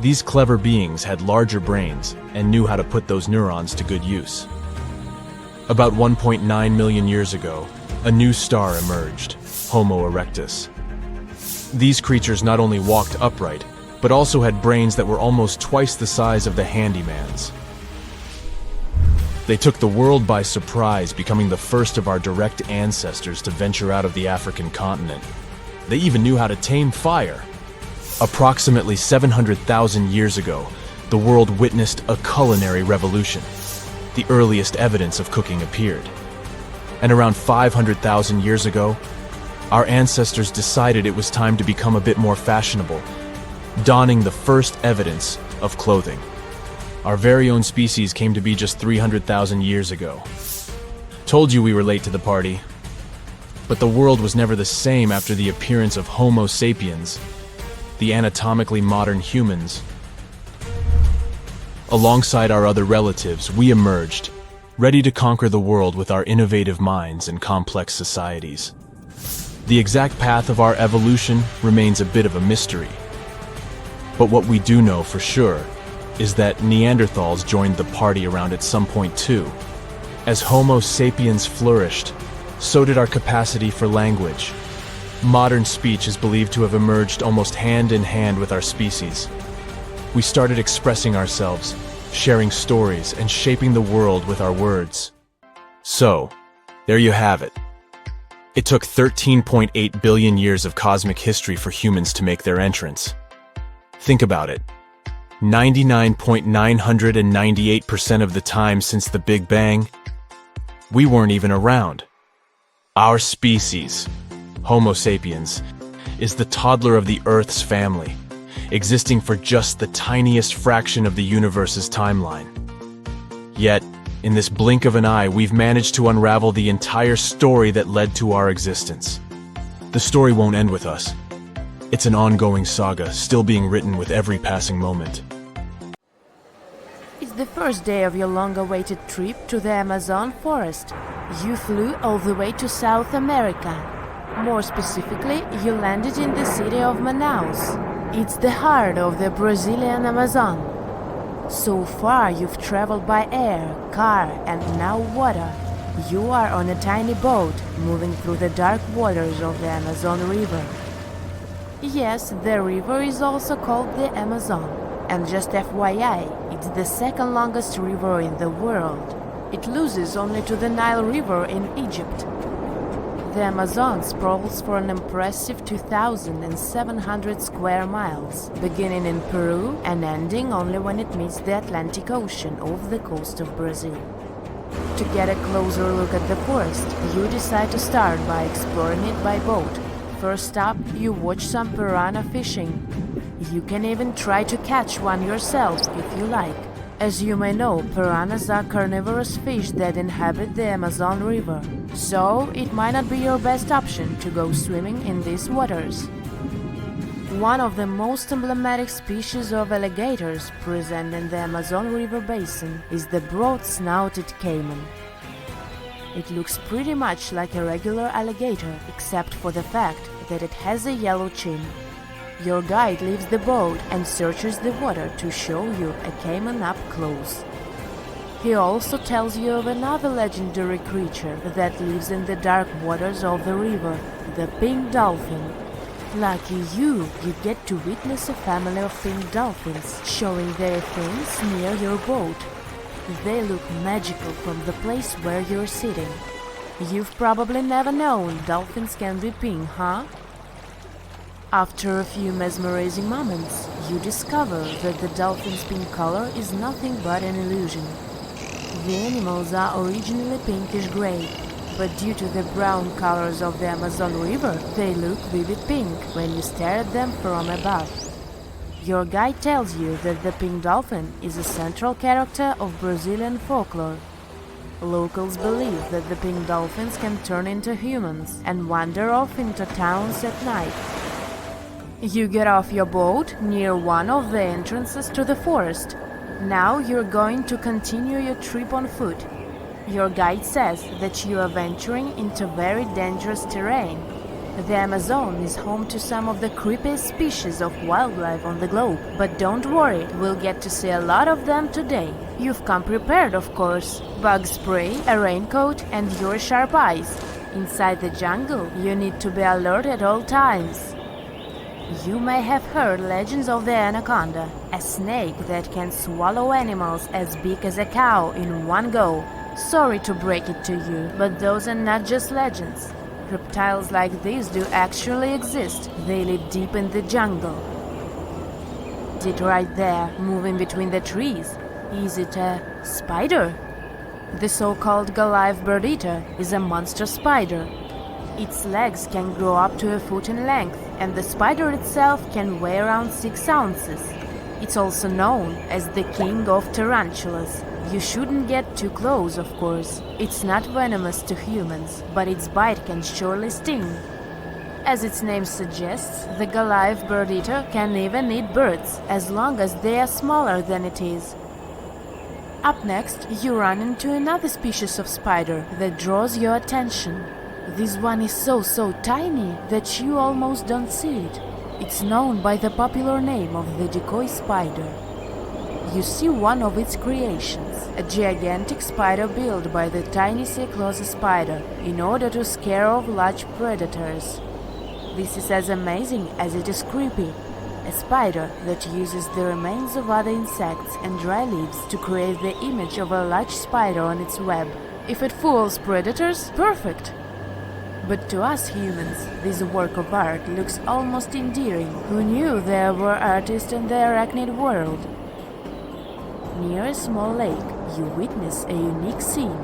These clever beings had larger brains and knew how to put those neurons to good use. About 1.9 million years ago, a new star emerged, Homo erectus. These creatures not only walked upright, but also had brains that were almost twice the size of the handyman's. They took the world by surprise, becoming the first of our direct ancestors to venture out of the African continent. They even knew how to tame fire. Approximately 700,000 years ago, the world witnessed a culinary revolution. The earliest evidence of cooking appeared. And around 500,000 years ago, our ancestors decided it was time to become a bit more fashionable, donning the first evidence of clothing. Our very own species came to be just 300,000 years ago. Told you we were late to the party. But the world was never the same after the appearance of Homo sapiens, the anatomically modern humans. Alongside our other relatives, we emerged, ready to conquer the world with our innovative minds and complex societies. The exact path of our evolution remains a bit of a mystery. But what we do know for sure is that Neanderthals joined the party around at some point too. As Homo sapiens flourished, so did our capacity for language. Modern speech is believed to have emerged almost hand in hand with our species. We started expressing ourselves, sharing stories, and shaping the world with our words. So, there you have it. It took 13.8 billion years of cosmic history for humans to make their entrance. Think about it. 99.998% of the time since the Big Bang, we weren't even around. Our species, Homo sapiens, is the toddler of the Earth's family, existing for just the tiniest fraction of the universe's timeline. Yet, in this blink of an eye, we've managed to unravel the entire story that led to our existence. The story won't end with us. It's an ongoing saga, still being written with every passing moment. It's the first day of your long-awaited trip to the Amazon forest. You flew all the way to South America. More specifically, you landed in the city of Manaus. It's the heart of the Brazilian Amazon. So far, you've traveled by air, car, and now water. You are on a tiny boat, moving through the dark waters of the Amazon River. Yes, the river is also called the Amazon. And just FYI, it's the second longest river in the world. It loses only to the Nile River in Egypt. The Amazon sprawls for an impressive 2,700 square miles, beginning in Peru and ending only when it meets the Atlantic Ocean off the coast of Brazil. To get a closer look at the forest, you decide to start by exploring it by boat. First up, you watch some piranha fishing. You can even try to catch one yourself if you like. As you may know, piranhas are carnivorous fish that inhabit the Amazon River, so it might not be your best option to go swimming in these waters. One of the most emblematic species of alligators present in the Amazon River basin is the broad-snouted caiman. It looks pretty much like a regular alligator, except for the fact that it has a yellow chin. Your guide leaves the boat and searches the water to show you a caiman up close. He also tells you of another legendary creature that lives in the dark waters of the river, the pink dolphin. Lucky you get to witness a family of pink dolphins showing their fins near your boat. They look magical from the place where you're sitting. You've probably never known dolphins can be pink, huh? After a few mesmerizing moments, you discover that the dolphin's pink color is nothing but an illusion. The animals are originally pinkish-gray, but due to the brown colors of the Amazon River, they look vivid pink when you stare at them from above. Your guide tells you that the pink dolphin is a central character of Brazilian folklore. Locals believe that the pink dolphins can turn into humans and wander off into towns at night. You get off your boat near one of the entrances to the forest. Now you're going to continue your trip on foot. Your guide says that you are venturing into very dangerous terrain. The Amazon is home to some of the creepiest species of wildlife on the globe, but don't worry, we'll get to see a lot of them today. You've come prepared, of course. Bug spray, a raincoat, and your sharp eyes. Inside the jungle, you need to be alert at all times. You may have heard legends of the anaconda, a snake that can swallow animals as big as a cow in one go. Sorry to break it to you, but those are not just legends. Reptiles like these do actually exist. They live deep in the jungle. It right there, moving between the trees. Is it a spider? The so-called Goliath bird-eater is a monster spider. Its legs can grow up to a foot in length, and the spider itself can weigh around 6 ounces. It's also known as the king of tarantulas. You shouldn't get too close, of course. It's not venomous to humans, but its bite can surely sting. As its name suggests, the Goliath bird-eater can even eat birds, as long as they are smaller than it is. Up next, you run into another species of spider that draws your attention. This one is so tiny that you almost don't see it. It's known by the popular name of the decoy spider. You see one of its creations, a gigantic spider built by the tiny Cyclosa spider in order to scare off large predators. This is as amazing as it is creepy. A spider that uses the remains of other insects and dry leaves to create the image of a large spider on its web. If it fools predators, perfect! But to us humans, this work of art looks almost endearing. Who knew there were artists in the arachnid world? Near a small lake, you witness a unique scene.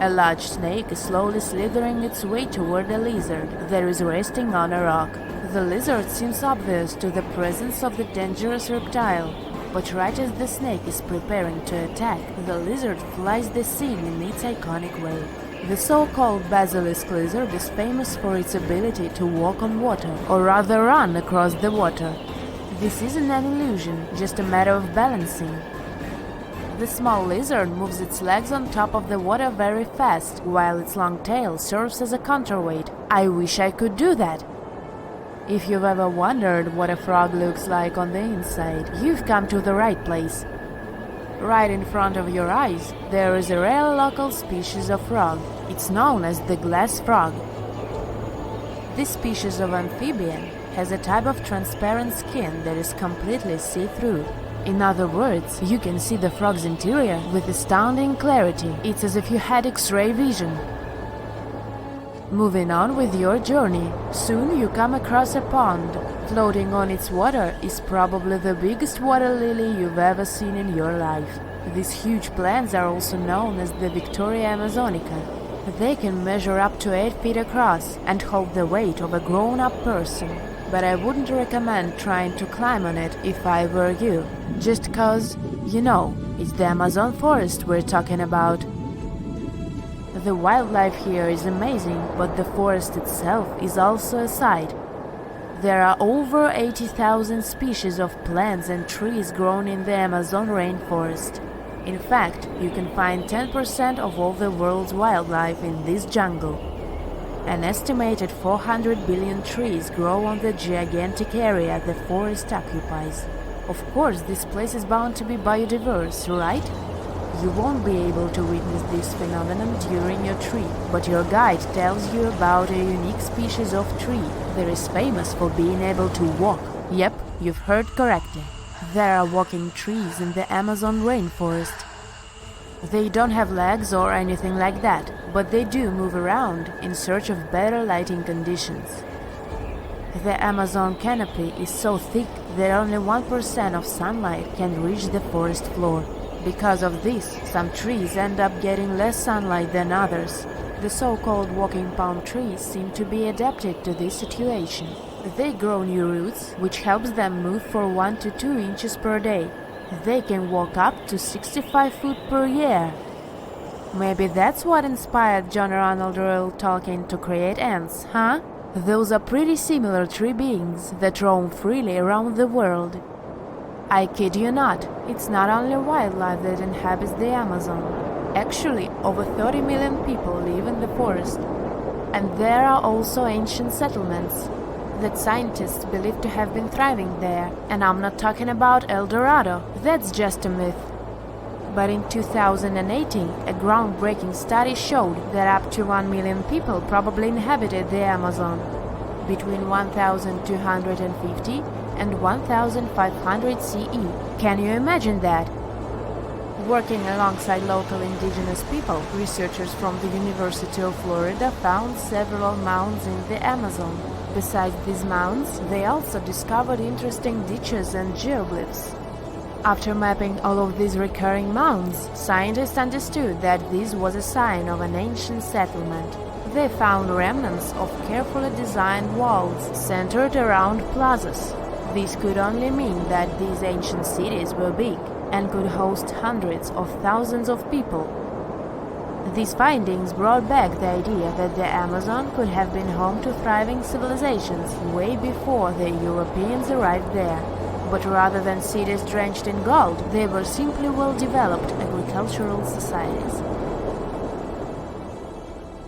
A large snake is slowly slithering its way toward a lizard that is resting on a rock. The lizard seems obvious to the presence of the dangerous reptile, but right as the snake is preparing to attack, the lizard flies the scene in its iconic way. The so-called basilisk lizard is famous for its ability to walk on water, or rather run across the water. This isn't an illusion, just a matter of balancing. The small lizard moves its legs on top of the water very fast, while its long tail serves as a counterweight. I wish I could do that. If you've ever wondered what a frog looks like on the inside, you've come to the right place. Right in front of your eyes, there is a rare local species of frog. It's known as the glass frog. This species of amphibian has a type of transparent skin that is completely see-through. In other words, you can see the frog's interior with astounding clarity. It's as if you had X-ray vision. Moving on with your journey, soon you come across a pond. Floating on its water is probably the biggest water lily you've ever seen in your life. These huge plants are also known as the Victoria Amazonica. They can measure up to 8 feet across and hold the weight of a grown-up person. But I wouldn't recommend trying to climb on it if I were you. Just cause, you know, it's the Amazon forest we're talking about. The wildlife here is amazing, but the forest itself is also a sight. There are over 80,000 species of plants and trees grown in the Amazon rainforest. In fact, you can find 10% of all the world's wildlife in this jungle. An estimated 400 billion trees grow on the gigantic area the forest occupies. Of course, this place is bound to be biodiverse, right? You won't be able to witness this phenomenon during your trip, but your guide tells you about a unique species of tree that is famous for being able to walk. Yep, you've heard correctly. There are walking trees in the Amazon rainforest. They don't have legs or anything like that, but they do move around in search of better lighting conditions. The Amazon canopy is so thick that only 1% of sunlight can reach the forest floor. Because of this, some trees end up getting less sunlight than others. The so-called walking palm trees seem to be adapted to this situation. They grow new roots, which helps them move for 1 to 2 inches per day. They can walk up to 65 feet per year. Maybe that's what inspired John Ronald Reuel Tolkien to create ants, huh? Those are pretty similar tree beings that roam freely around the world. I kid you not, it's not only wildlife that inhabits the Amazon. Actually, over 30 million people live in the forest. And there are also ancient settlements that scientists believe to have been thriving there. And I'm not talking about El Dorado, that's just a myth. But in 2018, a groundbreaking study showed that up to 1 million people probably inhabited the Amazon between 1250 and 1500 CE. Can you imagine that? Working alongside local indigenous people, researchers from the University of Florida found several mounds in the Amazon. Besides these mounds, they also discovered interesting ditches and geoglyphs. After mapping all of these recurring mounds, scientists understood that this was a sign of an ancient settlement. They found remnants of carefully designed walls centered around plazas. This could only mean that these ancient cities were big and could host hundreds of thousands of people. These findings brought back the idea that the Amazon could have been home to thriving civilizations way before the Europeans arrived there. But rather than cities drenched in gold, they were simply well-developed agricultural societies.